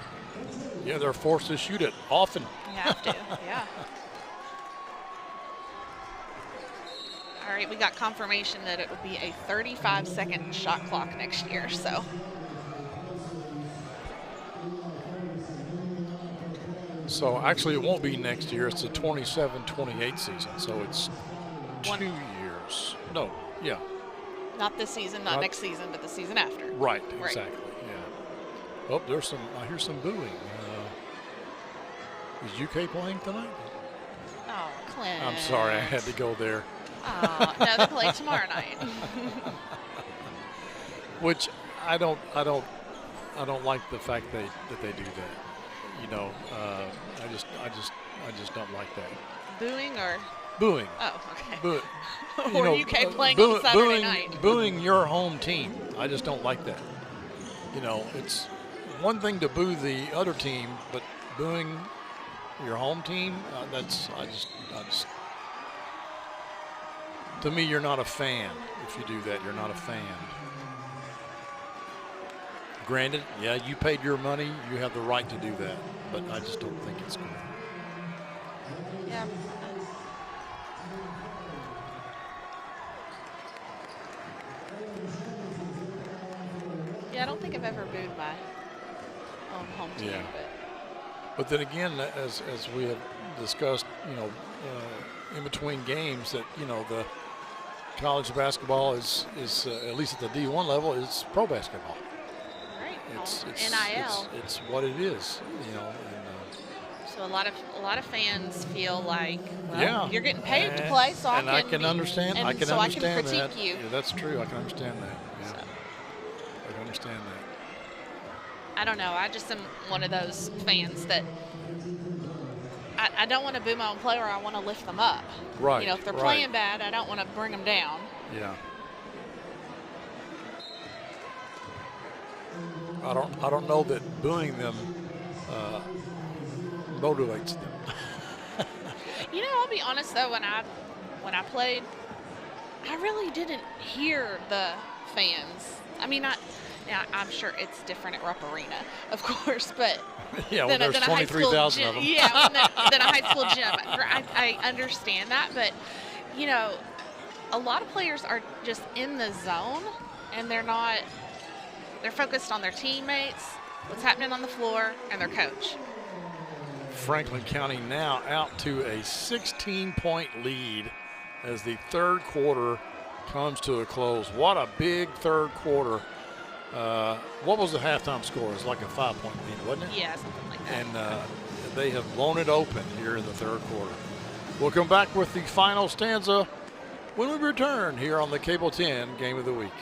Yeah, they're forced to shoot it often. You have to, yeah. All right, we got confirmation that it will be a 35-second shot clock next year, so. So actually it won't be next year. It's the 27-28 season. So it's 2 years. No, yeah. Not this season, not next season, but the season after. Right, exactly, yeah. Oh, I hear some booing. Is UK playing tonight? Oh, Clint. I'm sorry, I had to go there. Oh, no, they play tomorrow night. Which I don't like the fact that they do that. You know, I just don't like that. Booing or? Booing. Oh, okay. Booing. Or UK playing on Saturday night. Booing your home team. I just don't like that. You know, it's one thing to boo the other team, but booing your home team, I just. To me, you're not a fan. If you do that, you're not a fan. Granted, yeah, you paid your money. You have the right to do that, but I just don't think it's good. Yeah. Yeah, I don't think I've ever booed my own home team. Yeah. But then again, as we have discussed, you know, in between games, that, you know, the college basketball is at least at the D1 level, is pro basketball. Right. It's NIL. It's what it is, you know. And, so a lot of fans feel like, well, yeah, you're getting paid to play, so I can understand. And I can so understand I can critique that. you. Yeah, that's true. I can understand that. Yeah. I can understand that. I don't know. I just am one of those fans that I don't want to boo my own player. I want to lift them up. Right. You know, if they're right. playing bad, I don't want to bring them down. Yeah. I don't know that booing them motivates them. You know, I'll be honest though, when I played, I really didn't hear the fans. I mean, I'm sure it's different at Rupp Arena, of course, but yeah, well, there's 23,000 of them. Yeah, than a high school gym. I understand that, but you know, a lot of players are just in the zone, and they're focused on their teammates, what's happening on the floor, and their coach. Franklin County now out to a 16-point lead as the third quarter comes to a close. What a big third quarter. What was the halftime score? It was like a 5-point lead, wasn't it? Yeah, something like that. And they have blown it open here in the third quarter. We'll come back with the final stanza when we return here on the Cable 10 Game of the Week.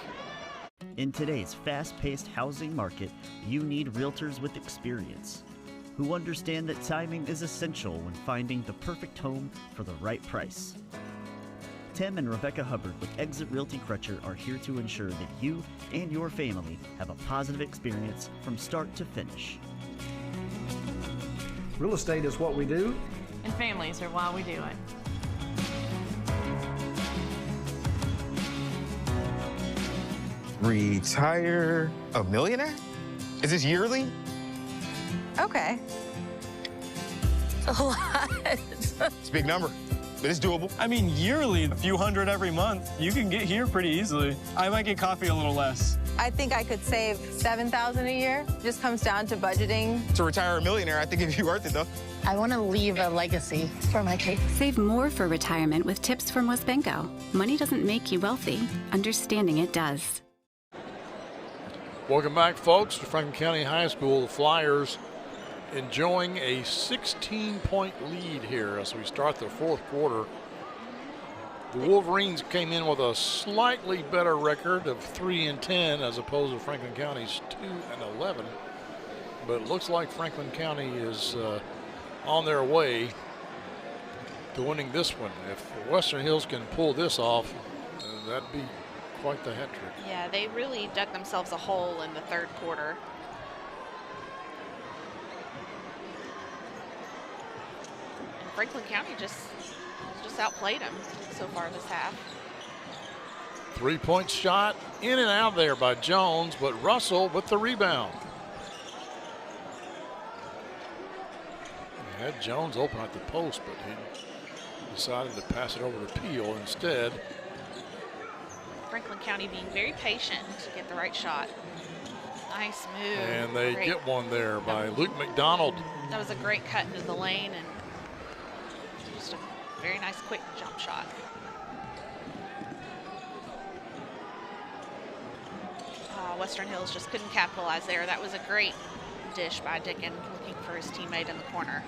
In today's fast-paced housing market, you need realtors with experience who understand that timing is essential when finding the perfect home for the right price. Tim and Rebecca Hubbard with Exit Realty Crutcher are here to ensure that you and your family have a positive experience from start to finish. Real estate is what we do. And families are why we do it. Retire a millionaire? Is this yearly? Okay. A lot. It's a big number, but it's doable. I mean, yearly, a few hundred every month, you can get here pretty easily. I might get coffee a little less. I think I could save $7,000 a year. Just comes down to budgeting. To retire a millionaire, I think it'd be worth it, though. I want to leave a legacy for my kids. Save more for retirement with tips from Wesbanco. Money doesn't make you wealthy. Understanding it does. Welcome back, folks, to Franklin County High School. The Flyers enjoying a 16-point lead here as we start the fourth quarter. The Wolverines came in with a slightly better record of 3-10 as opposed to Franklin County's 2-11. But it looks like Franklin County is on their way to winning this one. If Western Hills can pull this off, that'd be quite the hat trick. Yeah, they really dug themselves a hole in the third quarter. Franklin County just outplayed them so far this half. 3-point shot in and out there by Jones, but Russell with the rebound. He had Jones open at the post, but he decided to pass it over to Peel instead. Franklin County being very patient to get the right shot. Nice move. And they Great. get one there by Luke McDonald. That was a great cut into the lane and just a very nice quick jump shot. Western Hills just couldn't capitalize there. That was a great dish by Dickin, looking for his teammate in the corner.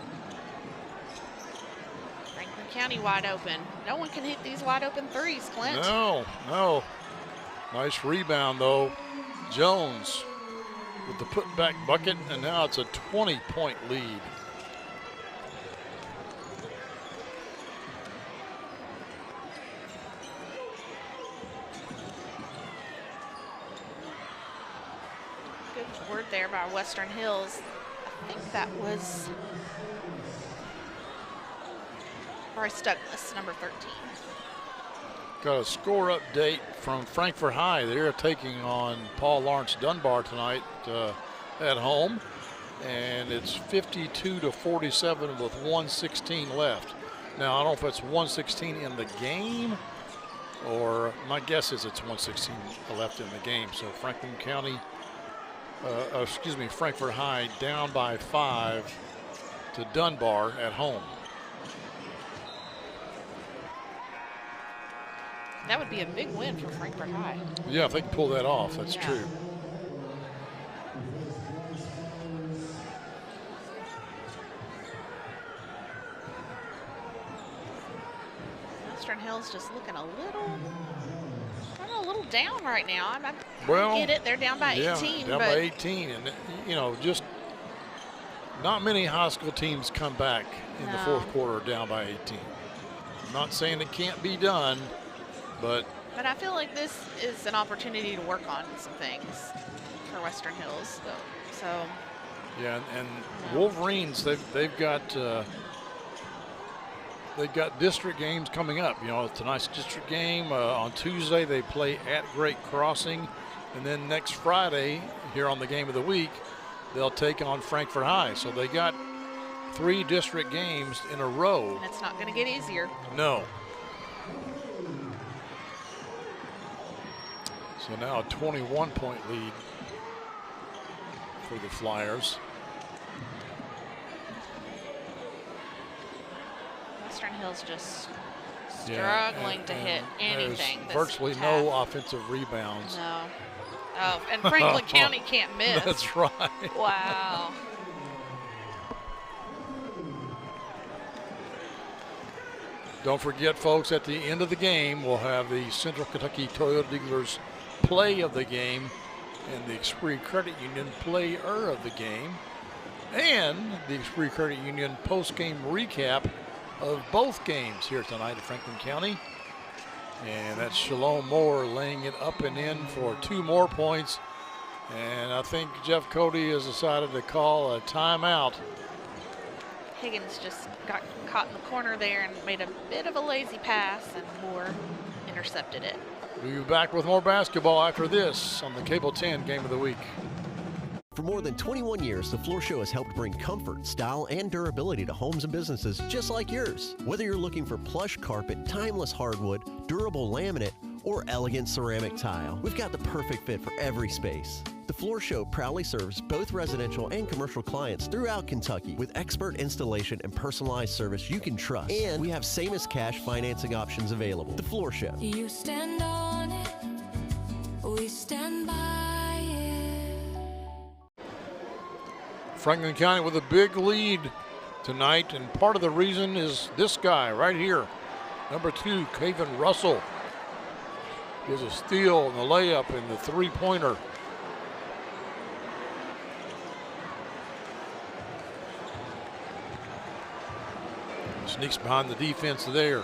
Franklin County wide open. No one can hit these wide open threes, Clint. No. Nice rebound though. Jones with the put-back bucket, and now it's a 20-point lead. Good word there by Western Hills. I think that was Bryce Douglas, number 13. Got a score update from Frankfort High. They're taking on Paul Lawrence Dunbar tonight at home, and it's 52-47 with 1:16 left. Now, I don't know if it's 1:16 in the game, or my guess is it's 1:16 left in the game. So Franklin County, Frankfort High down by 5 to Dunbar at home. That would be a big win for Frankfort High. Yeah, if they can pull that off, that's true. Western Hills just looking a little down right now. Well, I get it. They're down by 18. Yeah, down by 18. And, just not many high school teams come back in the fourth quarter down by 18. I'm not saying it can't be done, but I feel like this is an opportunity to work on some things for Western Hills. So yeah, and Wolverines, they've got district games coming up. Tonight's district game. On Tuesday they play at Great Crossing, and then next Friday here on the game of the week they'll take on Frankfort High. So they got 3 district games in a row. And it's not going to get easier. No. So now a 21-point lead for the Flyers. Western Hills just struggling to hit anything. There's virtually no offensive rebounds. No. Oh, and Franklin County can't miss. That's right. Wow. Don't forget, folks, at the end of the game, we'll have the Central Kentucky Toyota Dealers play of the game and the Esprit Credit Union player of the game, and the Esprit Credit Union post-game recap of both games here tonight at Franklin County. And that's Shalom Moore laying it up and in for 2 more points. And I think Jeff Cody has decided to call a timeout. Higgins just got caught in the corner there and made a bit of a lazy pass, and Moore intercepted it. We'll be back with more basketball after this on the Cable 10 Game of the Week. For more than 21 years, the Floor Show has helped bring comfort, style, and durability to homes and businesses just like yours. Whether you're looking for plush carpet, timeless hardwood, durable laminate, or elegant ceramic tile, we've got the perfect fit for every space. The Floor Show proudly serves both residential and commercial clients throughout Kentucky with expert installation and personalized service you can trust. And we have same-as-cash financing options available. The Floor Show. You stand on it, we stand by it. Franklin County with a big lead tonight, and part of the reason is this guy right here, number 2, Caven Russell. Gives a steal and the layup and the 3-pointer. Sneaks behind the defense there.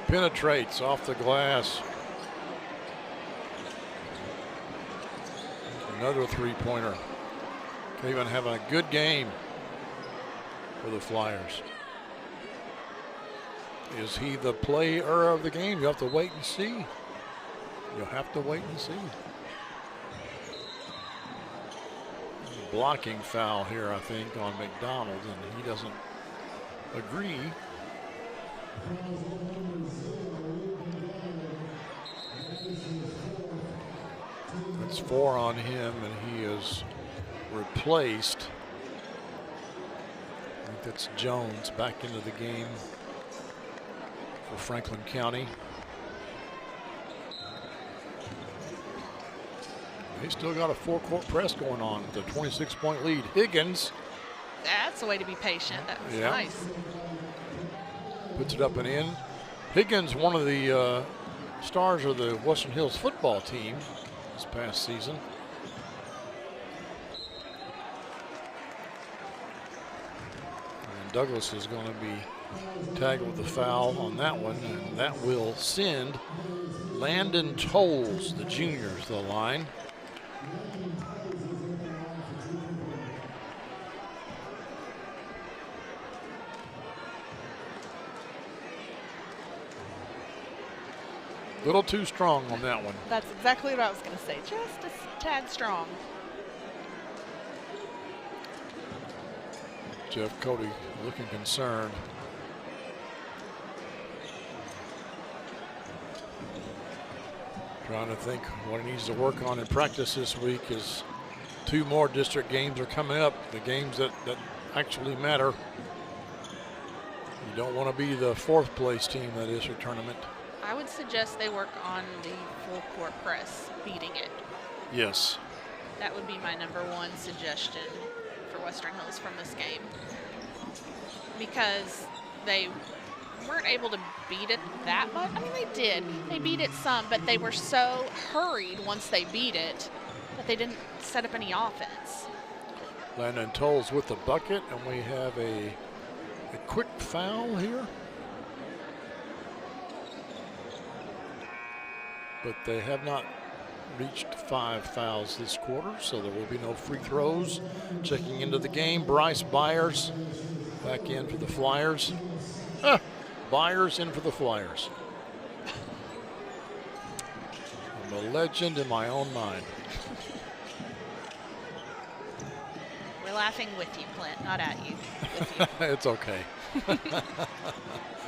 Penetrates off the glass. Another 3-pointer. Caven having a good game for the Flyers. Is he the player of the game? You have to wait and see. You'll have to wait and see. Blocking foul here, I think, on McDonald, and he doesn't agree. That's 4 on him, and he is replaced. I think that's Jones back into the game for Franklin County. He's still got a 4-court press going on with a 26-point lead. Higgins. That's a way to be patient. That was nice. Puts it up and in. Higgins, one of the stars of the Western Hills football team this past season. And Douglas is going to be tagged with a foul on that one, and that will send Landon Tolles, the junior, to the line. Little too strong on that one. That's exactly what I was going to say. Just a tad strong. Jeff Cody looking concerned. Trying to think what he needs to work on in practice this week is 2 more district games are coming up. The games that actually matter. You don't want to be the 4th place team that is your tournament. I would suggest they work on the full court press, beating it. Yes. That would be my #1 suggestion for Western Hills from this game. Because they weren't able to beat it that much. I mean, they did. They beat it some, but they were so hurried once they beat it that they didn't set up any offense. Landon Tolles with the bucket, and we have a quick foul here. But they have not reached 5 fouls this quarter, so there will be no free throws. Checking into the game, Bryce Byers back in for the Flyers. Byers in for the Flyers. I'm a legend in my own mind. We're laughing with you, Clint, not at you. With you. It's okay.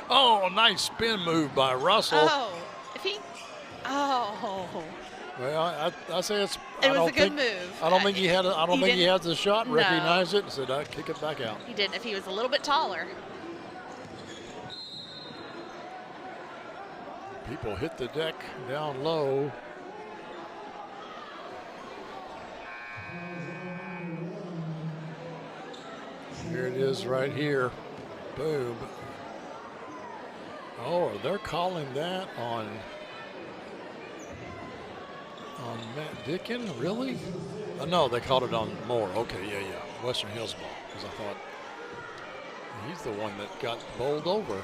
Oh, nice spin move by Russell. Oh, if he... Oh. Well, I say it's. It was a good move. I don't think he had. I don't think he had the shot. No. Recognized it and said, "I kick it back out." He didn't. If he was a little bit taller. People hit the deck down low. Here it is, right here. Boom. Oh, they're calling that on Matt Dickin, really? No, they called it on Moore. Okay, yeah. Western Hills ball, because I thought he's the one that got bowled over.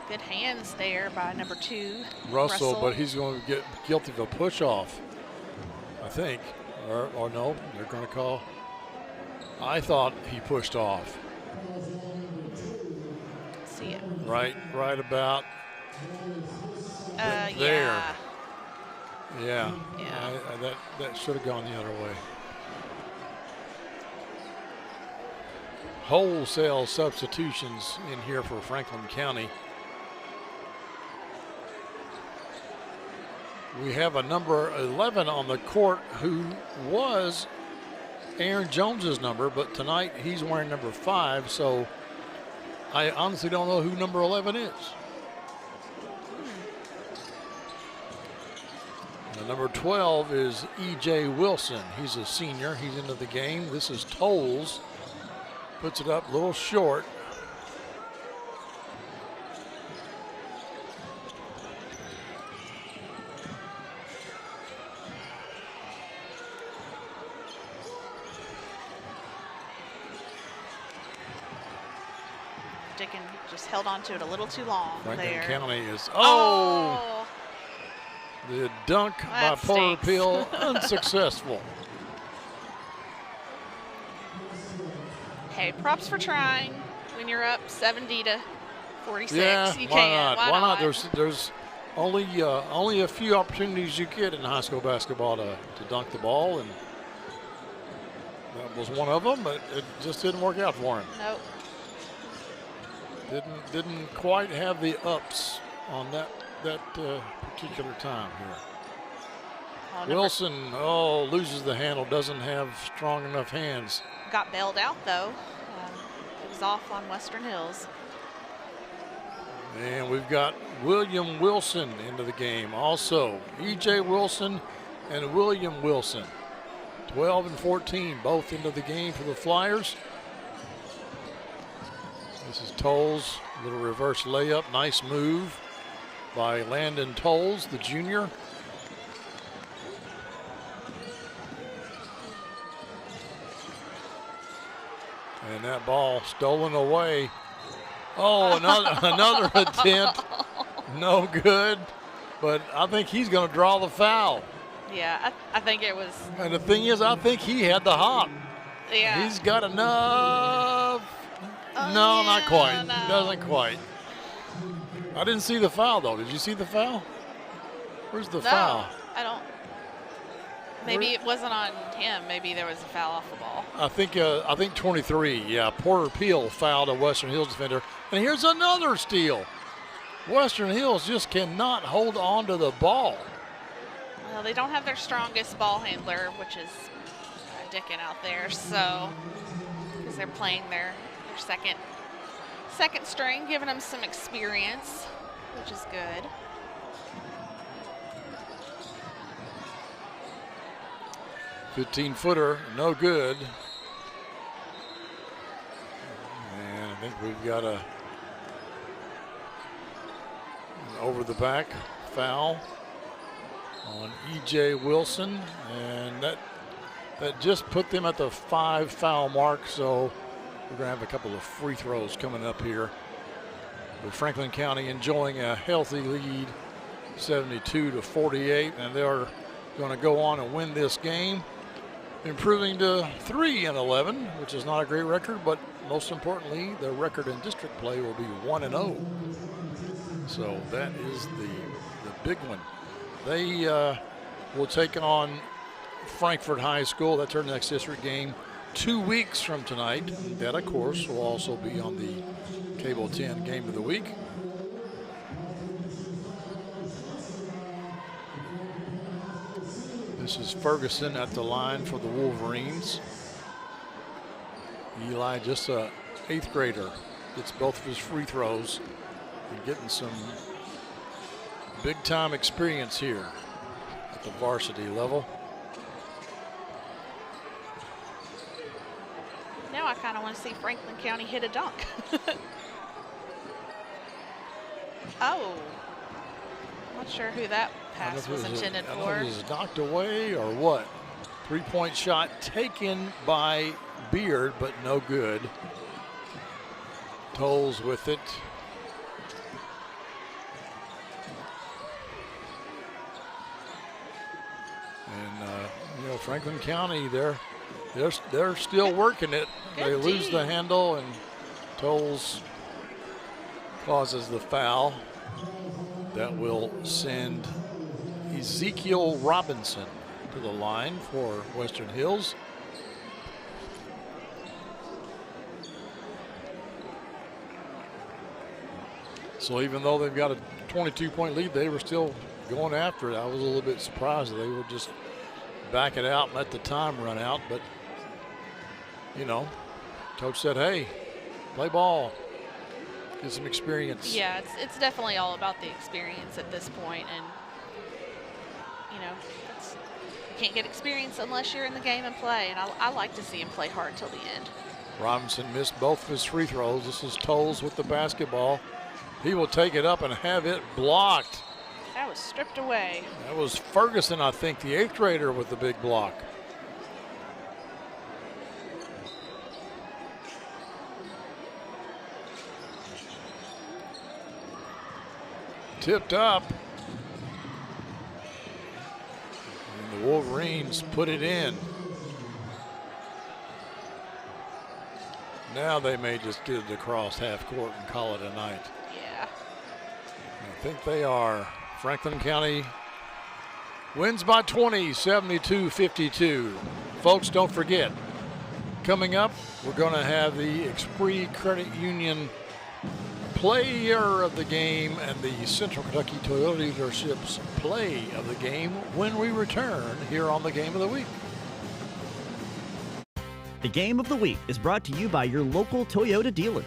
Good hands there by #2. Russell, but he's going to get guilty of a push-off, I think. Or no, they're going to call. I thought he pushed off. See it. Right about there. Yeah. That should have gone the other way. Wholesale substitutions in here for Franklin County. We have a number 11 on the court who was Aaron Jones's number, but tonight he's wearing number 5, so I honestly don't know who number 11 is. And number 12 is E.J. Wilson. He's a senior. He's into the game. This is Tolles. Puts it up a little short. Dickin just held on to it a little too long. Franklin there. County is, oh! The dunk That by Porter stinks. Peel, unsuccessful. Hey, props for trying. When you're up 70 to 46, Yeah, you why can. not? Why not? There's only a few opportunities you get in high school basketball to dunk the ball, and that was one of them, but it just didn't work out for him. Nope. Didn't quite have the ups on that particular time here. Wilson, loses the handle, doesn't have strong enough hands. Got bailed out, though. It was off on Western Hills. And we've got William Wilson into the game. Also, E.J. Wilson and William Wilson. 12 and 14, both into the game for the Flyers. This is Tolles, little reverse layup. Nice move by Landon Tolles, the junior. And that ball stolen away. Oh, another attempt. No good. But I think he's going to draw the foul. Yeah, I think it was. And the thing is, I think he had the hop. Yeah. He's got enough. No, not quite. No. Doesn't quite. I didn't see the foul, though. Did you see the foul? Where's the foul? I don't. Maybe it wasn't on him. Maybe there was a foul off the ball. I think 23. Yeah, Porter Peel fouled a Western Hills defender. And here's another steal. Western Hills just cannot hold on to the ball. Well, they don't have their strongest ball handler, which is Dickin out there. So, because they're playing their second string, giving them some experience, which is good. $15-footer, no good. And I think we've got an over the back foul on E.J. Wilson, and that just put them at the 5 foul mark. So we're going to have a couple of free throws coming up here. With Franklin County enjoying a healthy lead, 72-48, and they're going to go on and win this game, improving to 3-11, which is not a great record, but most importantly, their record in district play will be 1-0. So that is the big one. They will take on Frankfort High School. That's our next district game 2 weeks from tonight. That, of course, will also be on the Cable 10 Game of the Week. This is Ferguson at the line for the Wolverines. Eli, just a 8th grader, gets both of his free throws and getting some big time experience here at the varsity level. Now I kind of want to see Franklin County hit a dunk. Oh, not sure who that pass was intended for. I don't know if it was knocked away or what. 3-point shot taken by Beard, but no good. Tolles with it. And Franklin County, they're still working it. They lose the handle, and Tolles causes the foul. That will send Ezekiel Robinson to the line for Western Hills. So even though they've got a 22-point lead, they were still going after it. I was a little bit surprised that they would just back it out and let the time run out. But, coach said, hey, play ball. Get some experience. Yeah, it's definitely all about the experience at this point, and you can't get experience unless you're in the game and play. And I like to see him play hard till the end. Robinson missed both of his free throws. This is Tolles with the basketball. He will take it up and have it blocked. That was stripped away. That was Ferguson, I think, the 8th grader with the big block. Tipped up. And the Wolverines put it in. Now they may just get it across half court and call it a night. Yeah. I think they are. Franklin County wins by 20, 72-52. Folks, don't forget, coming up, we're going to have the Esprit Credit Union Player of the Game and the Central Kentucky Toyota Dealerships Play of the Game when we return here on the Game of the Week. The Game of the Week is brought to you by your local Toyota dealer.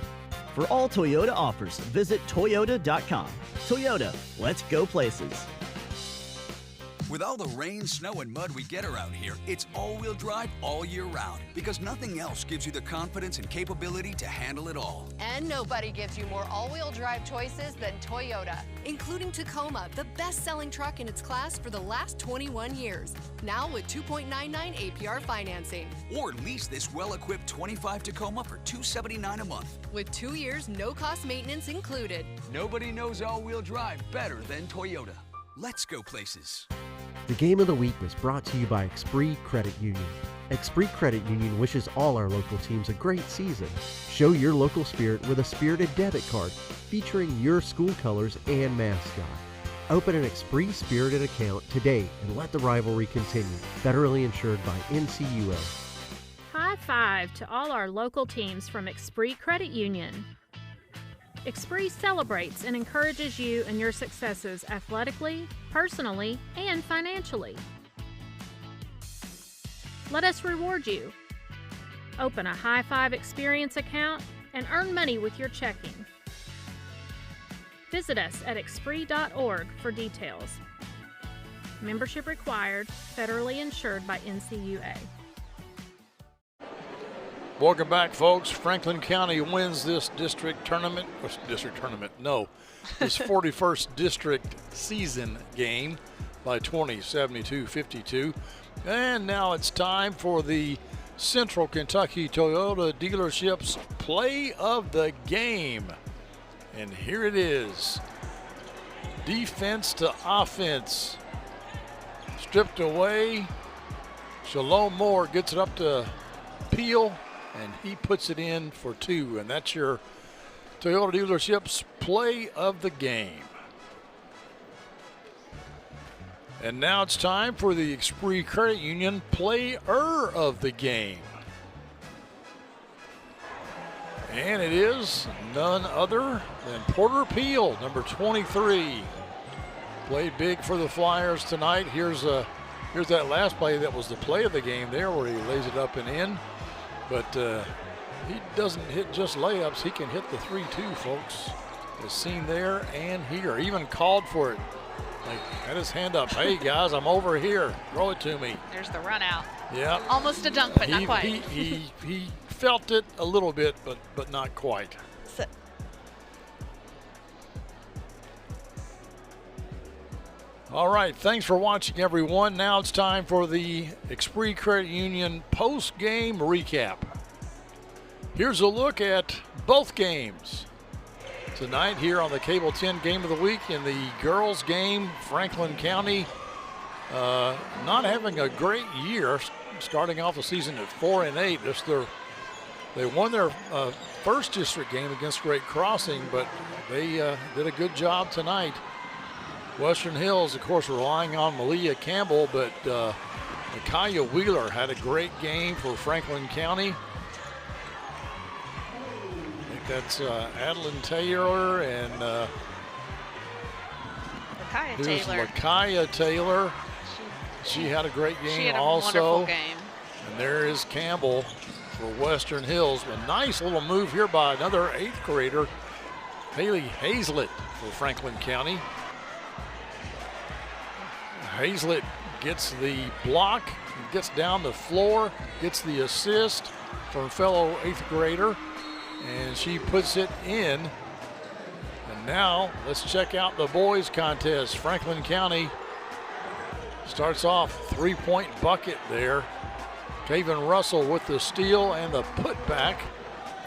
For all Toyota offers, visit Toyota.com. Toyota, let's go places. With all the rain, snow, and mud we get around here, it's all-wheel drive all year round because nothing else gives you the confidence and capability to handle it all. And nobody gives you more all-wheel drive choices than Toyota, including Tacoma, the best-selling truck in its class for the last 21 years. Now with 2.99 APR financing. Or lease this well-equipped 25 Tacoma for $279 a month. With 2 years, no-cost maintenance included. Nobody knows all-wheel drive better than Toyota. Let's go places. The Game of the Week was brought to you by Esprit Credit Union. Esprit Credit Union wishes all our local teams a great season. Show your local spirit with a spirited debit card featuring your school colors and mascot. Open an Esprit Spirited account today and let the rivalry continue. Federally insured by NCUA. High five to all our local teams from Esprit Credit Union. Esprit celebrates and encourages you and your successes athletically, personally, and financially. Let us reward you. Open a High Five Experience account and earn money with your checking. Visit us at esprit.org for details. Membership required, federally insured by NCUA. Welcome back, folks. Franklin County wins this this 41st district season game by 20, 72-52. And now it's time for the Central Kentucky Toyota Dealerships Play of the Game. And here it is. Defense to offense. Stripped away. Shalom Moore gets it up to Peel, and he puts it in for two. And that's your Toyota Dealerships Play of the Game. And now it's time for the Esprit Credit Union Player of the Game. And it is none other than Porter Peel, number 23. Played big for the Flyers tonight. Here's that last play that was the play of the game there, where he lays it up and in. But he doesn't hit just layups. He can hit the 3-2, folks. As seen there and here. Even called for it. Like, had his hand up. Hey, guys, I'm over here. Throw it to me. There's the run out. Yeah. Almost a dunk, but not quite. He felt it a little bit, but not quite. All right, thanks for watching, everyone. Now it's time for the Esprit Credit Union post-game recap. Here's a look at both games. Tonight here on the Cable 10 Game of the Week, in the girls game, Franklin County not having a great year, starting off the season at 4-8. They won their first district game against Great Crossing, but they did a good job tonight. Western Hills, of course, relying on Malia Campbell, but Micaiah Wheeler had a great game for Franklin County. I think that's Adeline Taylor and Micaiah Taylor. She had a great game she had a also. Wonderful game. And there is Campbell for Western Hills. A nice little move here by another 8th grader, Haley Hazlett for Franklin County. Hazlett gets the block, gets down the floor, gets the assist from fellow 8th grader, and she puts it in. And now let's check out the boys contest. Franklin County starts off 3-point bucket there. Taven Russell with the steal and the putback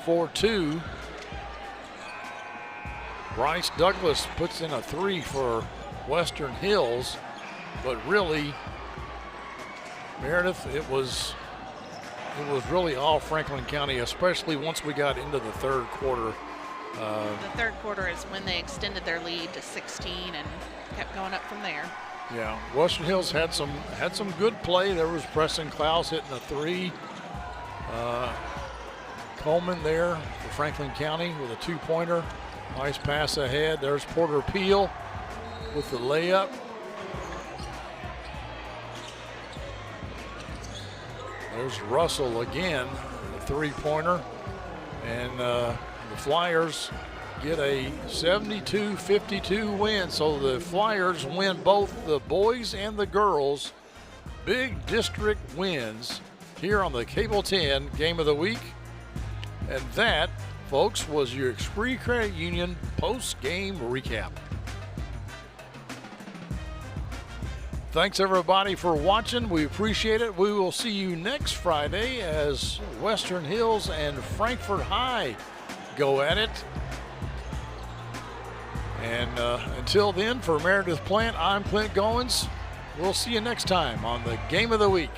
for 2. Bryce Douglas puts in a 3 for Western Hills. But really, Meredith, it was it was really all Franklin County, especially once we got into the third quarter. The third quarter is when they extended their lead to 16 and kept going up from there. Yeah, Western Hills had some good play. There was Preston Klaus hitting a three. Coleman there for Franklin County with a two-pointer. Nice pass ahead. There's Porter Peel with the layup. There's Russell again, a three-pointer. And the Flyers get a 72-52 win. So the Flyers win both the boys and the girls big district wins here on the Cable 10 Game of the Week. And that, folks, was your Express Credit Union post-game recap. Thanks, everybody, for watching. We appreciate it. We will see you next Friday as Western Hills and Frankfort High go at it. And until then, for Meredith Plant, I'm Clint Goins. We'll see you next time on the Game of the Week.